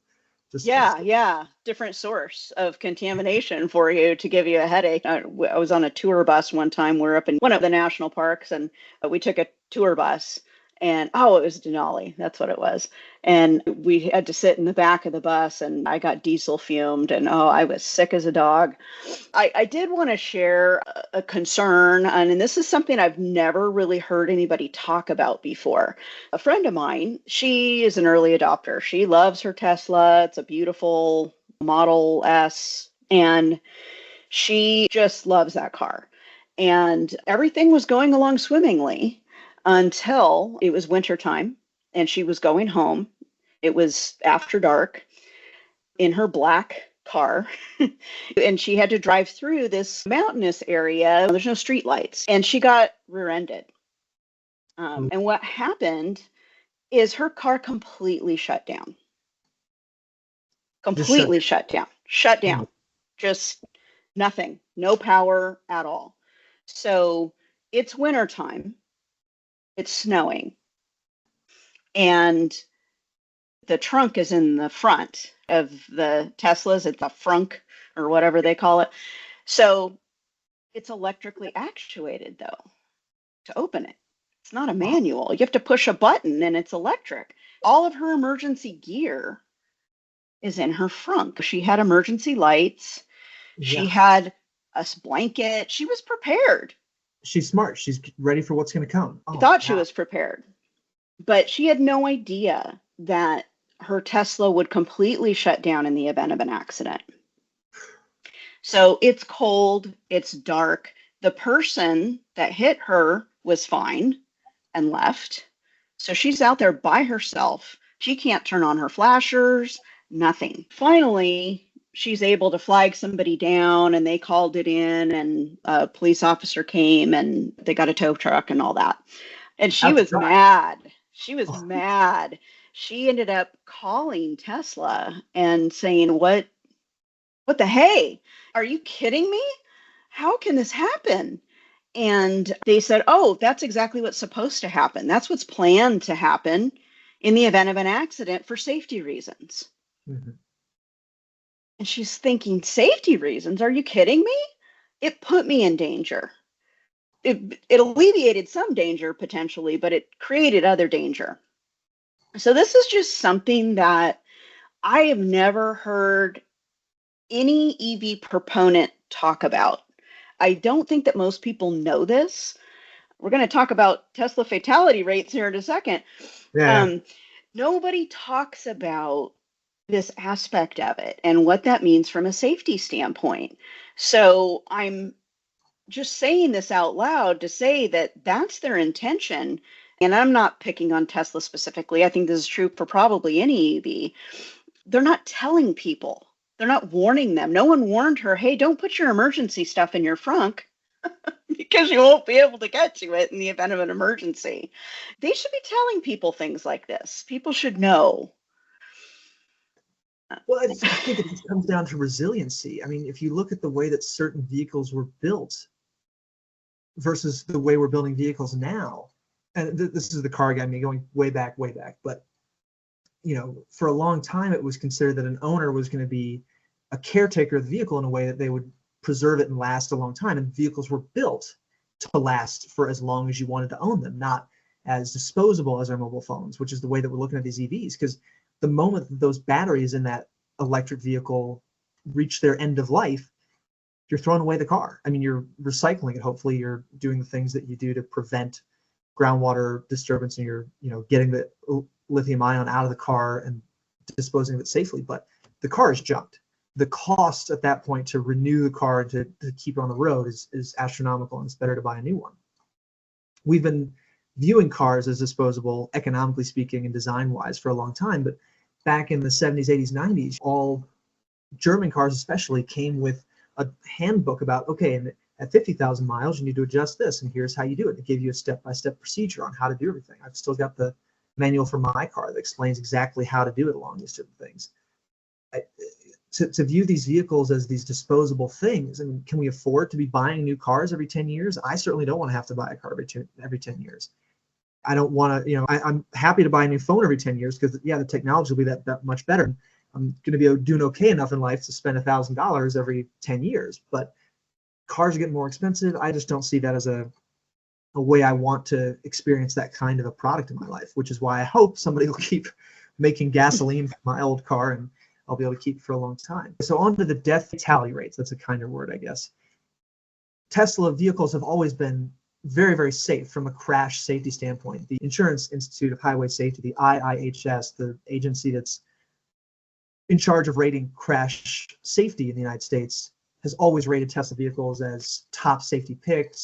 different source of contamination for you to give you a headache. I was on a tour bus one time. We're up in one of the national parks, and we took a tour bus. And it was Denali. That's what it was. And we had to sit in the back of the bus, and I got diesel fumed, and I was sick as a dog. I did want to share a concern, and this is something I've never really heard anybody talk about before. A friend of mine, she is an early adopter. She loves her Tesla. It's a beautiful Model S, and she just loves that car. And everything was going along swimmingly until it was wintertime and she was going home. It was after dark in her black car and she had to drive through this mountainous area. There's no street lights, and she got rear-ended. And what happened is her car completely shut down. Shut down. Just nothing. No power at all. So it's wintertime. It's snowing, and the trunk is in the front of the Teslas. It's the frunk or whatever they call it. So it's electrically actuated, though, to open it. It's not a manual. You have to push a button, and it's electric. all of her emergency gear is in her frunk. She had emergency lights. She Yeah. had a blanket. She was prepared. She's smart. She's ready for what's going to come. She Oh my thought she God. was prepared, but she had no idea that her Tesla would completely shut down in the event of an accident. So it's cold, it's dark. The person that hit her was fine and left. So she's out there by herself. She can't turn on her flashers, nothing. Finally, she's able to flag somebody down and they called it in, and a police officer came and they got a tow truck and all that. And she Have to was try. mad. She was Oh, mad. She ended up calling Tesla and saying, what the hey? Are you kidding me? How can this happen? And they said, oh, that's exactly what's supposed to happen. That's what's planned to happen in the event of an accident for safety reasons. mhm. And she's thinking, safety reasons? Are you kidding me? It put me in danger. It alleviated some danger potentially, but it created other danger. So this is just something that I have never heard any EV proponent talk about. I don't think that most people know this. We're going to talk about Tesla fatality rates here in a second. Yeah. Um, Nobody talks about this aspect of it and what that means from a safety standpoint. So I'm just saying this out loud to say that that's their intention. And I'm not picking on Tesla specifically. I think this is true for probably any EV. They're not telling people, they're not warning them. No one warned her, hey, don't put your emergency stuff in your frunk because you won't be able to get to it in the event of an emergency. They should be telling people things like this. People should know. Well, I think it just comes down to resiliency. I mean, if you look at the way that certain vehicles were built versus the way we're building vehicles now, and this is the car guy, me going way back, but for a long time, it was considered that an owner was going to be a caretaker of the vehicle in a way that they would preserve it and last a long time. And vehicles were built to last for as long as you wanted to own them, not as disposable as our mobile phones, which is the way that we're looking at these EVs. Because the moment that those batteries in that electric vehicle reach their end of life, you're throwing away the car. I mean, you're recycling it. Hopefully, you're doing the things that you do to prevent groundwater disturbance, and you're getting the lithium ion out of the car and disposing of it safely. But the car is junked. The cost at that point to renew the car and to keep it on the road is astronomical, and it's better to buy a new one. We've been viewing cars as disposable, economically speaking and design-wise, for a long time. But back in the 70s, 80s, 90s, all German cars especially came with a handbook about, okay, and at 50,000 miles, you need to adjust this, and here's how you do it. It gave you a step-by-step procedure on how to do everything. I've still got the manual for my car that explains exactly how to do it along these different things. To view these vehicles as these disposable things, I mean, can we afford to be buying new cars every 10 years? I certainly don't want to have to buy a car every 10 years. I don't want to, I'm happy to buy a new phone every 10 years because, yeah, the technology will be that much better. I'm going to be doing okay enough in life to spend $1,000 every 10 years. But cars are getting more expensive. I just don't see that as a way I want to experience that kind of a product in my life, which is why I hope somebody will keep making gasoline for my old car and I'll be able to keep it for a long time. So on to the death fatality rates. That's a kinder word, I guess. Tesla vehicles have always been very, very safe from a crash safety standpoint. The Insurance Institute of Highway Safety, the IIHS, the agency that's in charge of rating crash safety in the United States, has always rated Tesla vehicles as top safety pick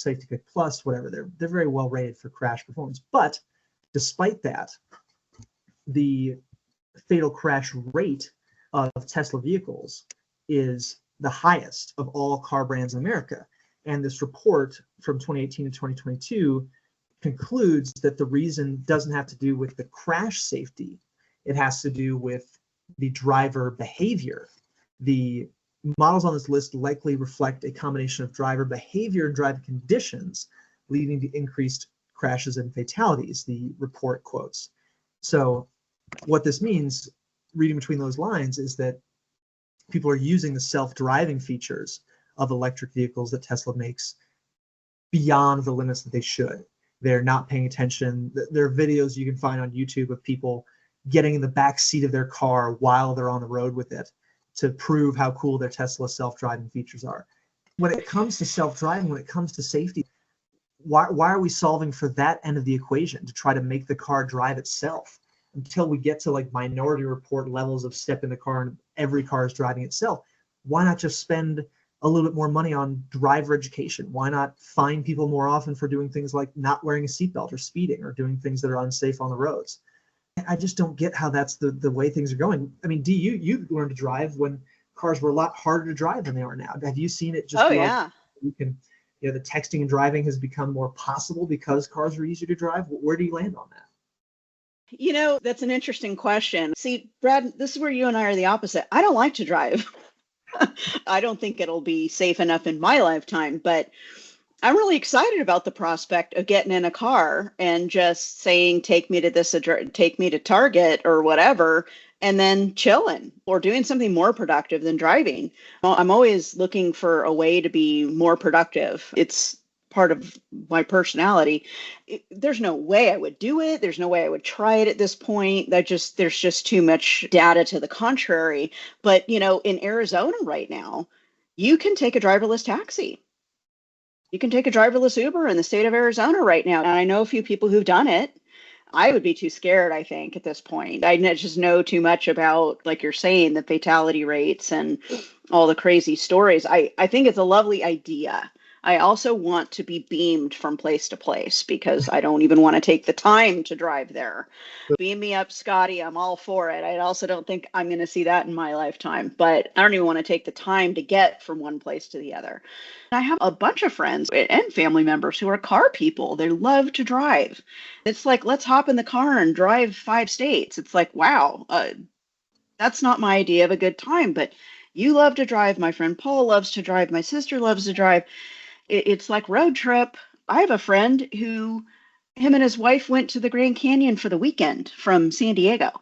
plus, whatever. They're very well rated for crash performance. But despite that, the fatal crash rate of Tesla vehicles is the highest of all car brands in America. And this report from 2018 to 2022 concludes that the reason doesn't have to do with the crash safety. It has to do with the driver behavior. The models on this list likely reflect a combination of driver behavior and driver conditions leading to increased crashes and fatalities, the report quotes. So what this means, reading between those lines, is that people are using the self-driving features of electric vehicles that Tesla makes beyond the limits that they should. They're not paying attention. There are videos you can find on YouTube of people getting in the back seat of their car while they're on the road with it to prove how cool their Tesla self-driving features are. When it comes to self-driving, when it comes to safety, why are we solving for that end of the equation to try to make the car drive itself until we get to like Minority Report levels of step in the car and every car is driving itself? Why not just spend a little bit more money on driver education? Why not fine people more often for doing things like not wearing a seatbelt or speeding or doing things that are unsafe on the roads? I just don't get how that's the way things are going. I mean, Dee, you learned to drive when cars were a lot harder to drive than they are now. Have you seen it just Oh, be like yeah. you can, the texting and driving has become more possible because cars are easier to drive? Where do you land on that? That's an interesting question. See, Brad, this is where you and I are the opposite. I don't like to drive. I don't think it'll be safe enough in my lifetime, but I'm really excited about the prospect of getting in a car and just saying, take me to take me to Target or whatever, and then chilling or doing something more productive than driving. Well, I'm always looking for a way to be more productive. It's part of my personality. There's no way I would do it. There's no way I would try it at this point. There's just too much data to the contrary. But, in Arizona right now, you can take a driverless taxi. You can take a driverless Uber in the state of Arizona right now. And I know a few people who've done it. I would be too scared, I think, at this point. Just know too much about, like you're saying, the fatality rates and all the crazy stories. I think it's a lovely idea. I also want to be beamed from place to place because I don't even want to take the time to drive there. Beam me up, Scotty. I'm all for it. I also don't think I'm going to see that in my lifetime, but I don't even want to take the time to get from one place to the other. I have a bunch of friends and family members who are car people. They love to drive. It's like, let's hop in the car and drive 5 states. It's like, wow, that's not my idea of a good time, but you love to drive. My friend Paul loves to drive. My sister loves to drive. It's like road trip. I have a friend who, him and his wife went to the Grand Canyon for the weekend from San Diego.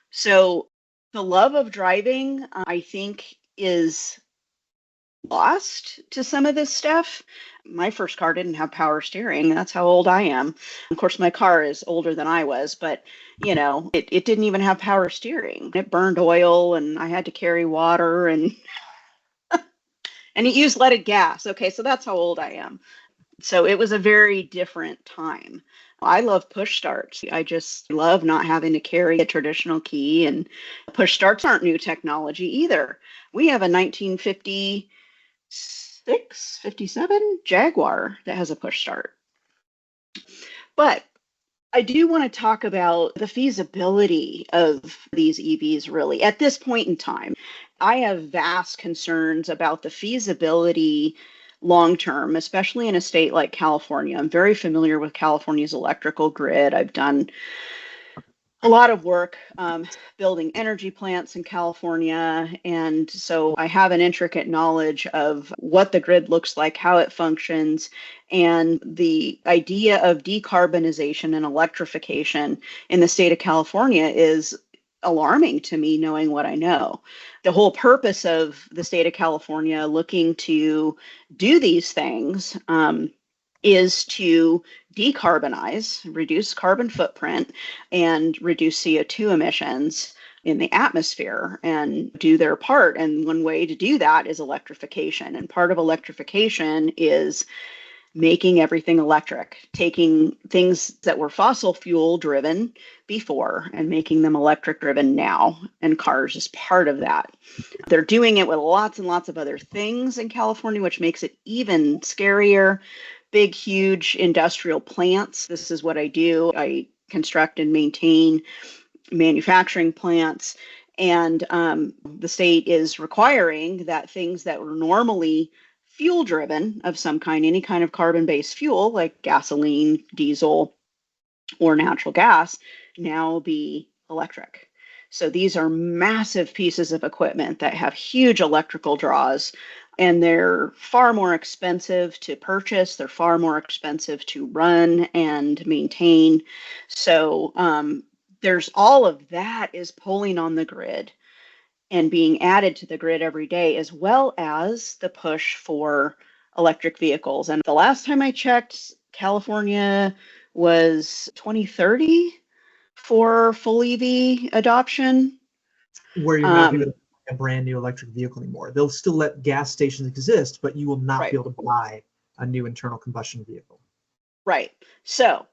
So the love of driving, I think, is lost to some of this stuff. My first car didn't have power steering. That's how old I am. Of course, my car is older than I was, but it didn't even have power steering. It burned oil and I had to carry water and it used leaded gas. Okay, so that's how old I am. So it was a very different time. I love push starts. I just love not having to carry a traditional key, and push starts aren't new technology either. We have a 1956, 57 Jaguar that has a push start. But I do want to talk about the feasibility of these EVs really at this point in time. I have vast concerns about the feasibility long term, especially in a state like California. I'm very familiar with California's electrical grid. I've done a lot of work building energy plants in California. And so I have an intricate knowledge of what the grid looks like, how it functions, and the idea of decarbonization and electrification in the state of California is alarming to me, knowing what I know. The whole purpose of the state of California looking to do these things is to decarbonize, reduce carbon footprint, and reduce CO2 emissions in the atmosphere and do their part. And one way to do that is electrification. And part of electrification is making everything electric, taking things that were fossil fuel driven before and making them electric driven now. And cars is part of that. They're doing it with lots and lots of other things in California, which makes it even scarier. Big, huge industrial plants. This is what I do. I construct and maintain manufacturing plants. And the state is requiring that things that were normally fuel driven of some kind, any kind of carbon based fuel like gasoline, diesel, or natural gas, now be electric. So these are massive pieces of equipment that have huge electrical draws, and they're far more expensive to purchase. They're far more expensive to run and maintain. So there's all of that is pulling on the grid and being added to the grid every day, as well as the push for electric vehicles. And the last time I checked, California was 2030 for full EV adoption. Where you're not going to buy a brand new electric vehicle anymore. They'll still let gas stations exist, but you will not Right. be able to buy a new internal combustion vehicle. Right. So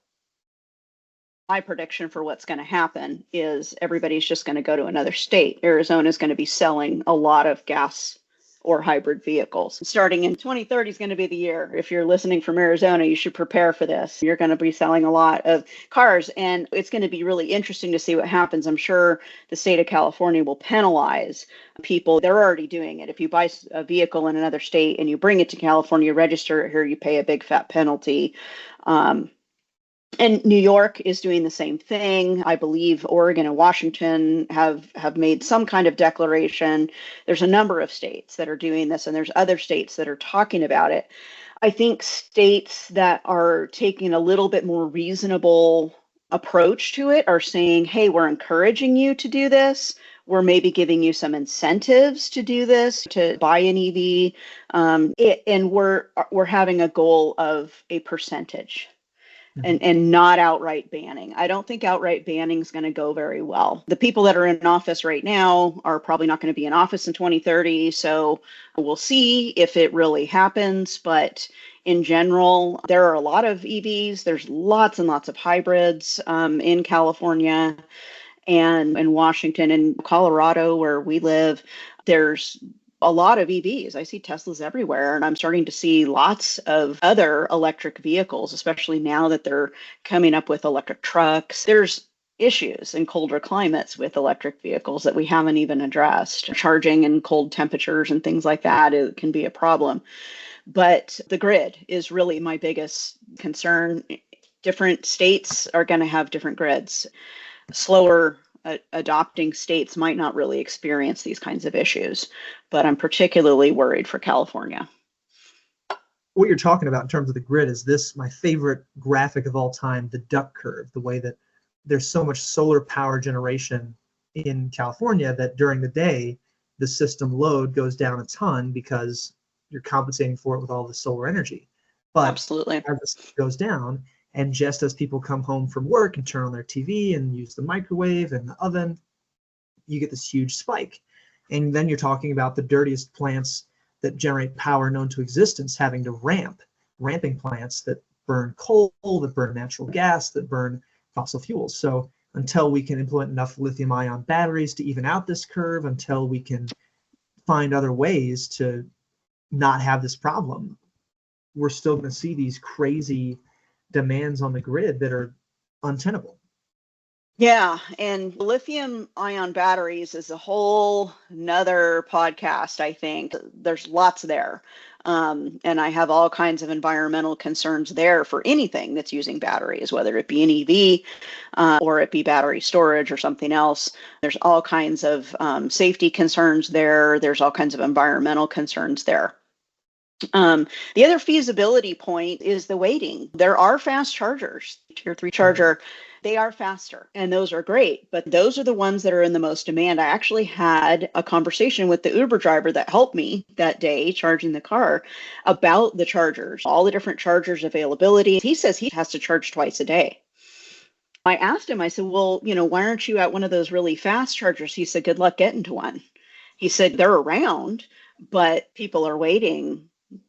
my prediction for what's going to happen is everybody's just going to go to another state. Arizona is going to be selling a lot of gas or hybrid vehicles. Starting in 2030 is going to be the year. If you're listening from Arizona, you should prepare for this. You're going to be selling a lot of cars, and it's going to be really interesting to see what happens. I'm sure the state of California will penalize people. They're already doing it. If you buy a vehicle in another state and you bring it to California, register it here, you pay a big fat penalty. And New York is doing the same thing. I believe Oregon and Washington have made some kind of declaration. There's a number of states that are doing this, and there's other states that are talking about it. I think states that are taking a little bit more reasonable approach to it are saying, hey, we're encouraging you to do this. We're maybe giving you some incentives to do this, to buy an EV. And we're having a goal of a percentage. And not outright banning. I don't think outright banning is going to go very well. The people that are in office right now are probably not going to be in office in 2030. So we'll see if it really happens. But in general, there are a lot of EVs. There's lots and lots of hybrids in California and in Washington and Colorado, where we live. There's a lot of EVs. I see Teslas everywhere, and I'm starting to see lots of other electric vehicles, especially now that they're coming up with electric trucks. There's issues in colder climates with electric vehicles that we haven't even addressed. Charging in cold temperatures and things like that, it can be a problem. But the grid is really my biggest concern. Different states are going to have different grids. Slower adopting states might not really experience these kinds of issues, but I'm particularly worried for California. What you're talking about in terms of the grid is this, my favorite graphic of all time, the duck curve, the way that there's so much solar power generation in California that during the day, the system load goes down a ton because you're compensating for it with all the solar energy. But absolutely, as the system goes down, and just as people come home from work and turn on their TV and use the microwave and the oven, you get this huge spike. And then you're talking about the dirtiest plants that generate power known to existence having to ramping plants that burn coal, that burn natural gas, that burn fossil fuels. So until we can implement enough lithium-ion batteries to even out this curve, until we can find other ways to not have this problem, we're still going to see these crazy demands on the grid that are untenable. Yeah, and lithium ion batteries is a whole nother podcast, I think. There's lots there. And I have all kinds of environmental concerns there for anything that's using batteries, whether it be an EV or it be battery storage or something else. There's all kinds of safety concerns there. There's all kinds of environmental concerns there. The other feasibility point is the waiting. There are fast chargers, tier 3 charger. They are faster and those are great, but those are the ones that are in the most demand. I actually had a conversation with the Uber driver that helped me that day charging the car about the chargers, all the different chargers availability. He says he has to charge twice a day. I asked him, I said, well, why aren't you at one of those really fast chargers? He said, good luck getting to one. He said, they're around, but people are waiting.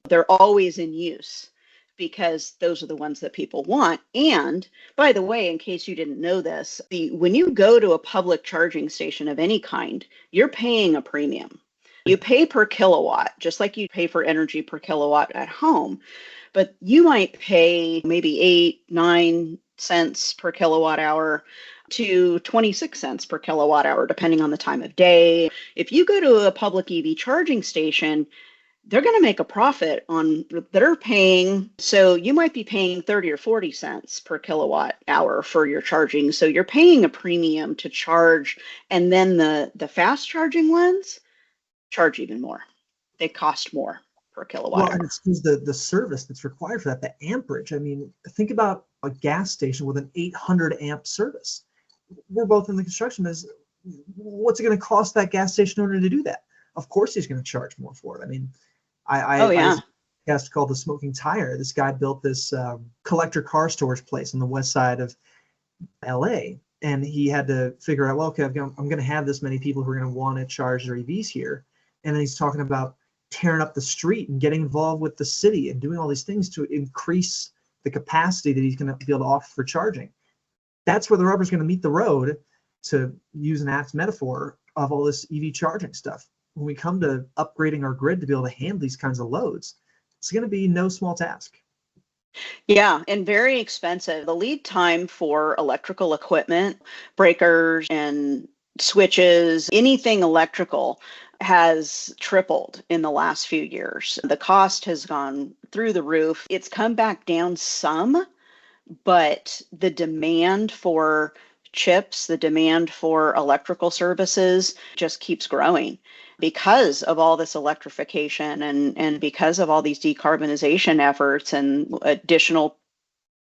They're always in use because those are the ones that people want. And by the way, in case you didn't know this, when you go to a public charging station of any kind, you're paying a premium. You pay per kilowatt, just like you pay for energy per kilowatt at home. But you might pay maybe 8-9 cents per kilowatt hour to 26 cents per kilowatt hour, depending on the time of day. If you go to a public EV charging station, they're going to make a profit on they're paying. So you might be paying 30 or 40 cents per kilowatt hour for your charging. So you're paying a premium to charge. And then the fast charging ones charge even more. They cost more per kilowatt hour. And it's the service that's required for that, the amperage. I mean, think about a gas station with an 800 amp service. We're both in the construction business. What's it going to cost that gas station in order to do that? Of course he's going to charge more for it. I mean, I podcast called The Smoking Tire. This guy built this collector car storage place on the west side of LA. And he had to figure out, well, okay, I'm going to have this many people who are going to want to charge their EVs here. And then he's talking about tearing up the street and getting involved with the city and doing all these things to increase the capacity that he's going to be able to offer for charging. That's where the rubber's going to meet the road, to use an apt metaphor of all this EV charging stuff. When we come to upgrading our grid to be able to handle these kinds of loads, it's going to be no small task. Yeah, and very expensive. The lead time for electrical equipment, breakers and switches, anything electrical has tripled in the last few years. The cost has gone through the roof. It's come back down some, but the demand for chips, the demand for electrical services just keeps growing because of all this electrification and because of all these decarbonization efforts and additional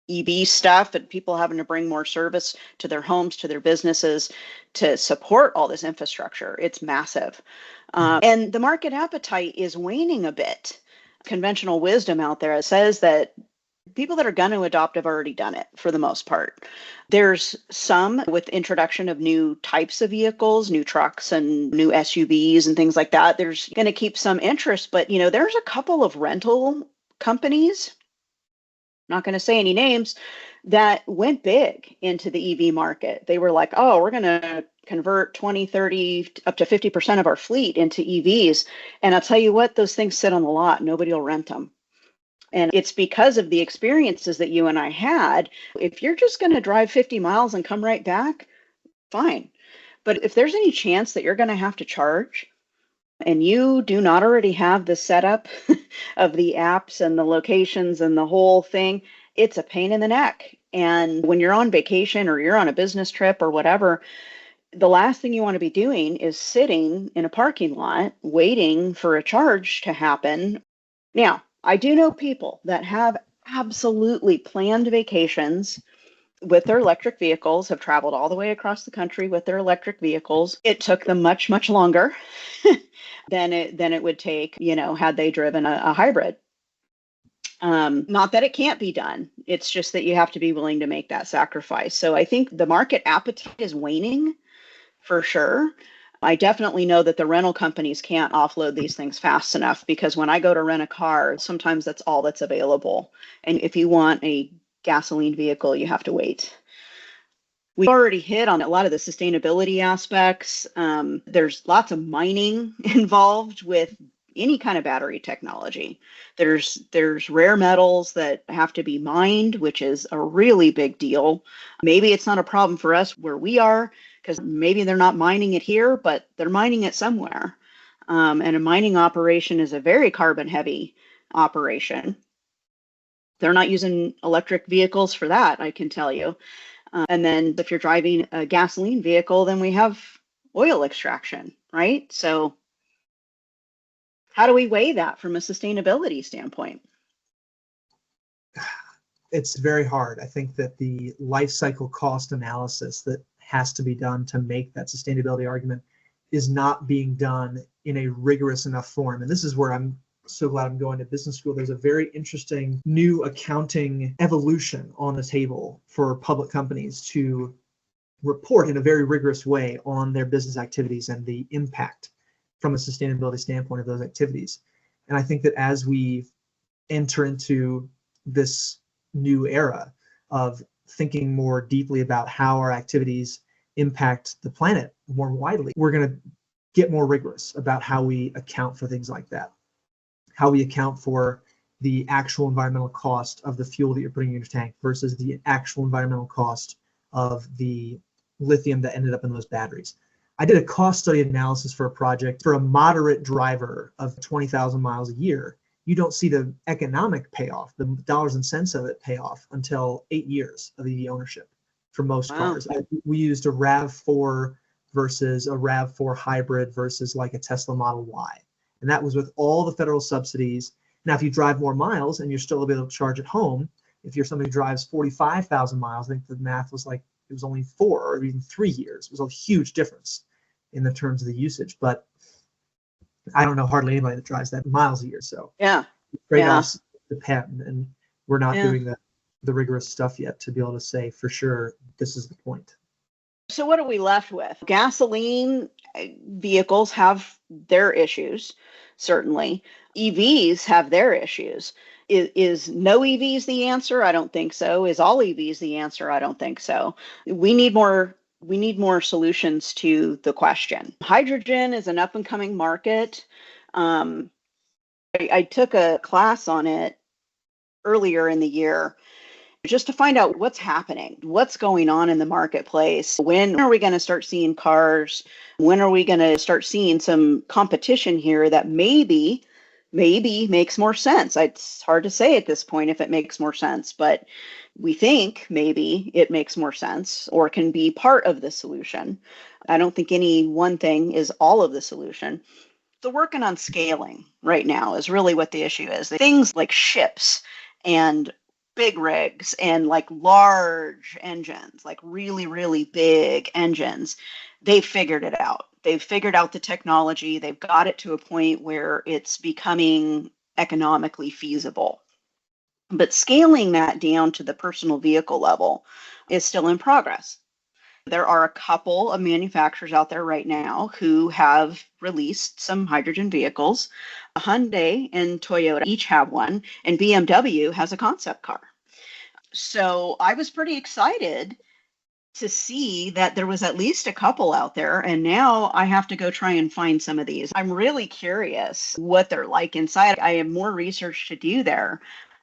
EV stuff and people having to bring more service to their homes, to their businesses to support all this infrastructure. It's massive. And the market appetite is waning a bit. Conventional wisdom out there says that people that are going to adopt have already done it for the most part. There's some with introduction of new types of vehicles, new trucks and new SUVs and things like that. There's going to keep some interest, but there's a couple of rental companies, not going to say any names, that went big into the EV market. They were like, oh, we're going to convert 20, 30, up to 50% of our fleet into EVs. And I'll tell you what, those things sit on the lot. Nobody will rent them. And it's because of the experiences that you and I had. If you're just going to drive 50 miles and come right back, fine. But if there's any chance that you're going to have to charge and you do not already have the setup of the apps and the locations and the whole thing, it's a pain in the neck. And when you're on vacation or you're on a business trip or whatever, the last thing you want to be doing is sitting in a parking lot waiting for a charge to happen. Now, I do know people that have absolutely planned vacations with their electric vehicles, have traveled all the way across the country with their electric vehicles. It took them much, much longer than it would take, had they driven a hybrid. Not that it can't be done. It's just that you have to be willing to make that sacrifice. So I think the market appetite is waning for sure. I definitely know that the rental companies can't offload these things fast enough, because when I go to rent a car, sometimes that's all that's available. And if you want a gasoline vehicle, you have to wait. We've already hit on a lot of the sustainability aspects. There's lots of mining involved with any kind of battery technology. There's rare metals that have to be mined, which is a really big deal. Maybe it's not a problem for us where we are, because maybe they're not mining it here, but they're mining it somewhere. And a mining operation is a very carbon heavy operation. They're not using electric vehicles for that, I can tell you. And then if you're driving a gasoline vehicle, then we have oil extraction, right? So how do we weigh that from a sustainability standpoint? It's very hard. I think that the life cycle cost analysis that has to be done to make that sustainability argument is not being done in a rigorous enough form. And this is where I'm so glad I'm going to business school. There's a very interesting new accounting evolution on the table for public companies to report in a very rigorous way on their business activities and the impact from a sustainability standpoint of those activities. And I think that as we enter into this new era of thinking more deeply about how our activities impact the planet more widely, we're going to get more rigorous about how we account for things like that, how we account for the actual environmental cost of the fuel that you're putting in your tank versus the actual environmental cost of the lithium that ended up in those batteries. I did a cost study analysis for a project for a moderate driver of 20,000 miles a year. You don't see the economic payoff, the dollars and cents of it pay off until 8 years of EV ownership for most cars. We used a RAV4 versus a RAV4 hybrid versus like a Tesla Model Y. And that was with all the federal subsidies. Now, if you drive more miles and you're still able to charge at home, if you're somebody who drives 45,000 miles, I think the math was like it was only 4 or even 3 years. It was a huge difference in the terms of the usage. But I don't know hardly anybody that drives that miles a year. So yeah, trade-offs depend, and we're not doing the rigorous stuff yet to be able to say for sure this is the point. So what are we left with? Gasoline vehicles have their issues, certainly. EVs have their issues. Is no EVs the answer? I don't think so. Is all EVs the answer? I don't think so. We need more. We need more solutions to the question. Hydrogen is an up and coming market. Um, I took a class on it earlier in the year just to find out what's happening, what's going on in the marketplace. When are we going to start seeing cars? When are we going to start seeing some competition here that maybe makes more sense? It's hard to say at this point if it makes more sense, but we think maybe it makes more sense or can be part of the solution. I don't think any one thing is all of the solution. The working on scaling right now is really what the issue is. Things like ships and big rigs and like large engines, like really, really big engines, they've figured it out. They've figured out the technology. They've got it to a point where it's becoming economically feasible. But scaling that down to the personal vehicle level is still in progress. There are a couple of manufacturers out there right now who have released some hydrogen vehicles. Hyundai and Toyota each have one, and BMW has a concept car. So I was pretty excited to see that there was at least a couple out there, and now I have to go try and find some of these. I'm really curious what they're like inside. I have more research to do there.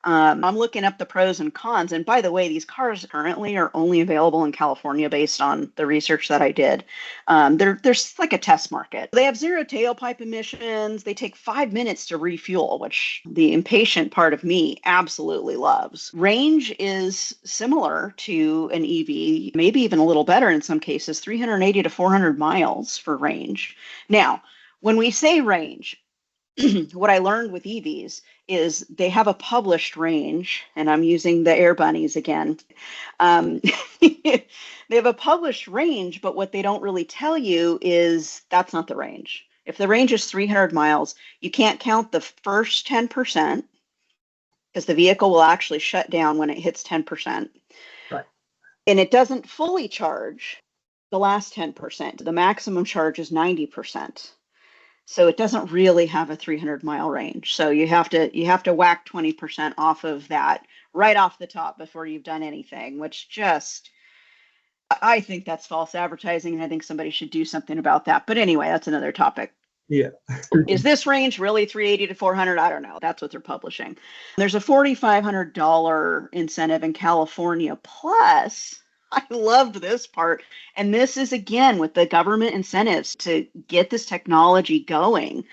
I'm looking up the pros and cons. And by the way, these cars currently are only available in California based on the research that I did. There's like a test market. They have zero tailpipe emissions. They take 5 minutes to refuel, which the impatient part of me absolutely loves. Range is similar to an EV, maybe even a little better in some cases, 380 to 400 miles for range. Now, when we say range, what I learned with EVs is they have a published range, and I'm using the air bunnies again. They have a published range, but what they don't really tell you is that's not the range. If the range is 300 miles, you can't count the first 10% because the vehicle will actually shut down when it hits 10%. Right. And it doesn't fully charge the last 10%. The maximum charge is 90%. So it doesn't really have a 300-mile range. So you have to whack 20% off of that right off the top before you've done anything, which just, I think that's false advertising, and I think somebody should do something about that. But anyway, that's another topic. Yeah. Is this range really 380 to 400? I don't know. That's what they're publishing. There's a $4,500 incentive in California. Plus, I loved this part. And this is, again, with the government incentives to get this technology going.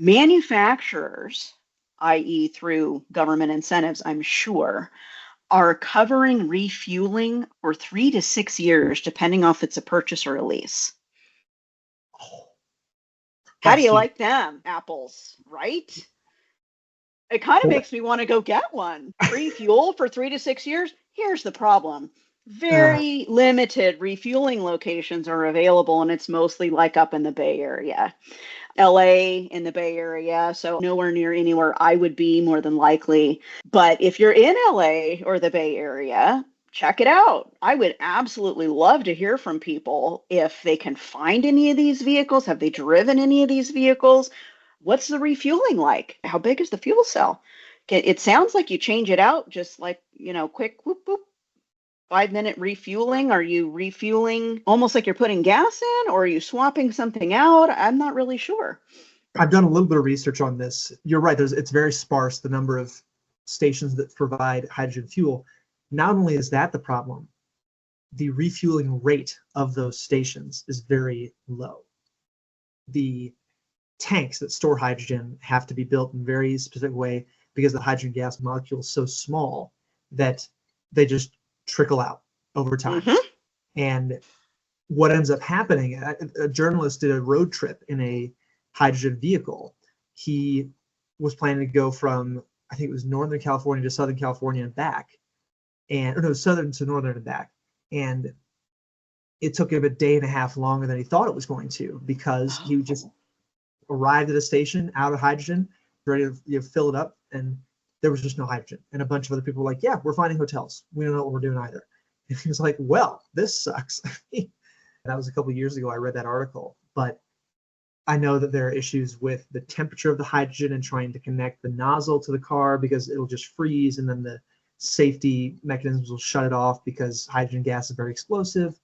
Manufacturers, i.e. through government incentives, I'm sure, are covering refueling for 3 to 6 years, depending on if it's a purchase or a lease. How do you like them apples, right? It kind of makes me want to go get one. Free fuel for 3 to 6 years. Here's the problem. Very limited refueling locations are available, and it's mostly like up in the Bay Area. LA in the Bay Area, so nowhere near anywhere I would be more than likely. But if you're in LA or the Bay Area, check it out. I would absolutely love to hear from people if they can find any of these vehicles. Have they driven any of these vehicles? What's the refueling like? How big is the fuel cell? It sounds like you change it out just like, quick whoop whoop. 5-minute refueling. Are you refueling almost like you're putting gas in, or are you swapping something out? I'm not really sure. I've done a little bit of research on this. You're right. It's very sparse, the number of stations that provide hydrogen fuel. Not only is that the problem, the refueling rate of those stations is very low. The tanks that store hydrogen have to be built in a very specific way because the hydrogen gas molecule is so small that they just trickle out over time. Mm-hmm. And what ends up happening, a journalist did a road trip in a hydrogen vehicle. He was planning to go from, I think it was Northern California to Southern California and back, Southern to Northern and back. And it took him a day and a half longer than he thought it was going to, because he just arrived at a station out of hydrogen, ready to fill it up, and there was just no hydrogen. And a bunch of other people were like, yeah, we're finding hotels. We don't know what we're doing either. And he was like, well, this sucks. That was a couple of years ago I read that article, but I know that there are issues with the temperature of the hydrogen and trying to connect the nozzle to the car because it'll just freeze, and then the safety mechanisms will shut it off because hydrogen gas is very explosive.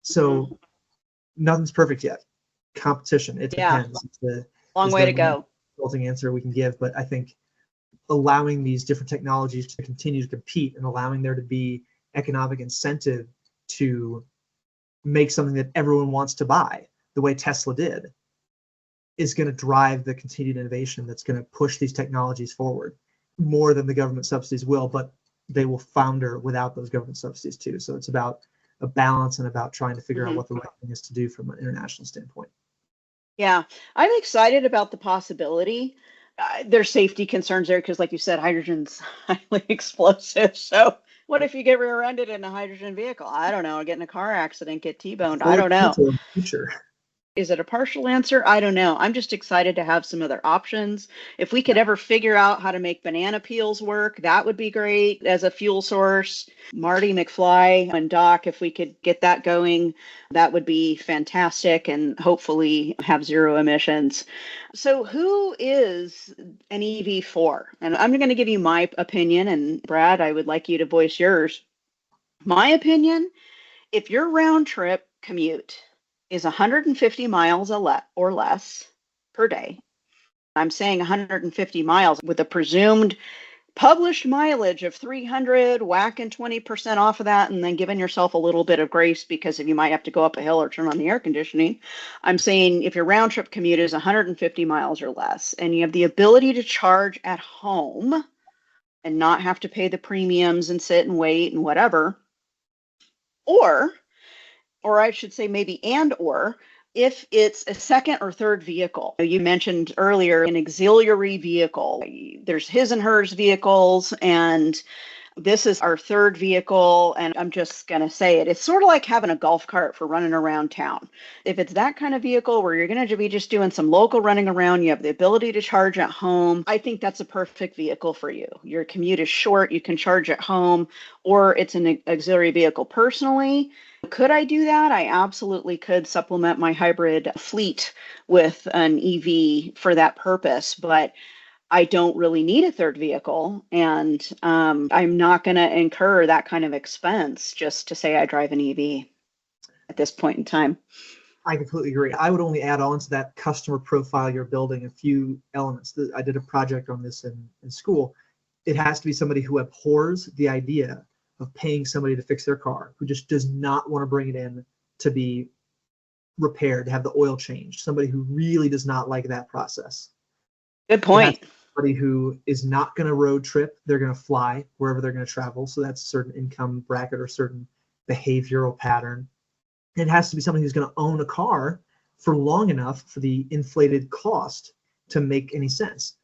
So nothing's perfect yet. Competition, it depends. Long way to go. Consulting answer we can give, but I think allowing these different technologies to continue to compete and allowing there to be economic incentive to make something that everyone wants to buy, the way Tesla did, is going to drive the continued innovation that's going to push these technologies forward more than the government subsidies will, but they will founder without those government subsidies too. So it's about a balance and about trying to figure out what the right thing is to do from an international standpoint. Yeah, I'm excited about the possibility. There's safety concerns there because, like you said, hydrogen's highly explosive. So what if you get rear-ended in a hydrogen vehicle? I don't know. Get in a car accident, get T-boned. I don't know. Future. Is it a partial answer? I don't know. I'm just excited to have some other options. If we could ever figure out how to make banana peels work, that would be great as a fuel source. Marty McFly and Doc, if we could get that going, that would be fantastic and hopefully have zero emissions. So who is an EV for? And I'm going to give you my opinion, and Brad, I would like you to voice yours. My opinion, if your round trip commute is 150 miles or less per day. I'm saying 150 miles with a presumed published mileage of 300, whacking 20% off of that, and then giving yourself a little bit of grace because if you might have to go up a hill or turn on the air conditioning. I'm saying if your round trip commute is 150 miles or less, and you have the ability to charge at home and not have to pay the premiums and sit and wait and whatever, or I should say maybe or if it's a second or third vehicle. You mentioned earlier an auxiliary vehicle. There's his and hers vehicles, and this is our third vehicle, and I'm just going to say it. It's sort of like having a golf cart for running around town. If it's that kind of vehicle where you're going to be just doing some local running around, you have the ability to charge at home, I think that's a perfect vehicle for you. Your commute is short, you can charge at home, or it's an auxiliary vehicle. Personally, could I do that? I absolutely could supplement my hybrid fleet with an EV for that purpose, but I don't really need a third vehicle, and I'm not going to incur that kind of expense just to say I drive an EV at this point in time. I completely agree. I would only add on to that customer profile you're building a few elements. I did a project on this in school. It has to be somebody who abhors the idea of paying somebody to fix their car, who just does not want to bring it in to be repaired, to have the oil changed, somebody who really does not like that process. Good point. Somebody who is not going to road trip, they're going to fly wherever they're going to travel. So that's a certain income bracket or certain behavioral pattern. It has to be somebody who's going to own a car for long enough for the inflated cost to make any sense,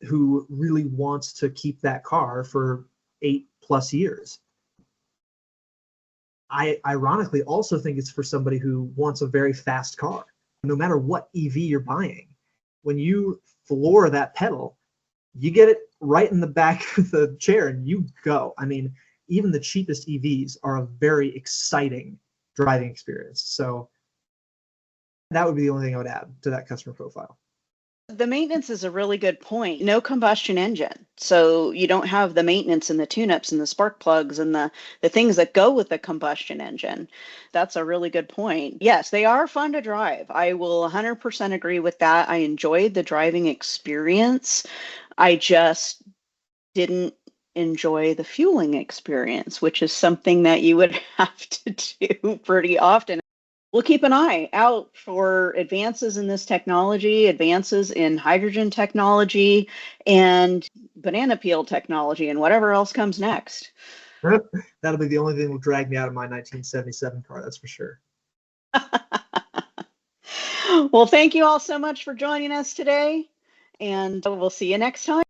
who really wants to keep that car for 8+ years. I ironically also think it's for somebody who wants a very fast car. No matter what EV you're buying, when you floor that pedal, you get it right in the back of the chair and you go. I mean, even the cheapest EVs are a very exciting driving experience. So that would be the only thing I would add to that customer profile. The maintenance is a really good point. No combustion engine. So you don't have the maintenance and the tune-ups and the spark plugs and the things that go with the combustion engine. That's a really good point. Yes, they are fun to drive. I will 100% agree with that. I enjoyed the driving experience. I just didn't enjoy the fueling experience, which is something that you would have to do pretty often. We'll keep an eye out for advances in this technology, advances in hydrogen technology, and banana peel technology, and whatever else comes next. That'll be the only thing that will drag me out of my 1977 car, that's for sure. Well, thank you all so much for joining us today, and we'll see you next time.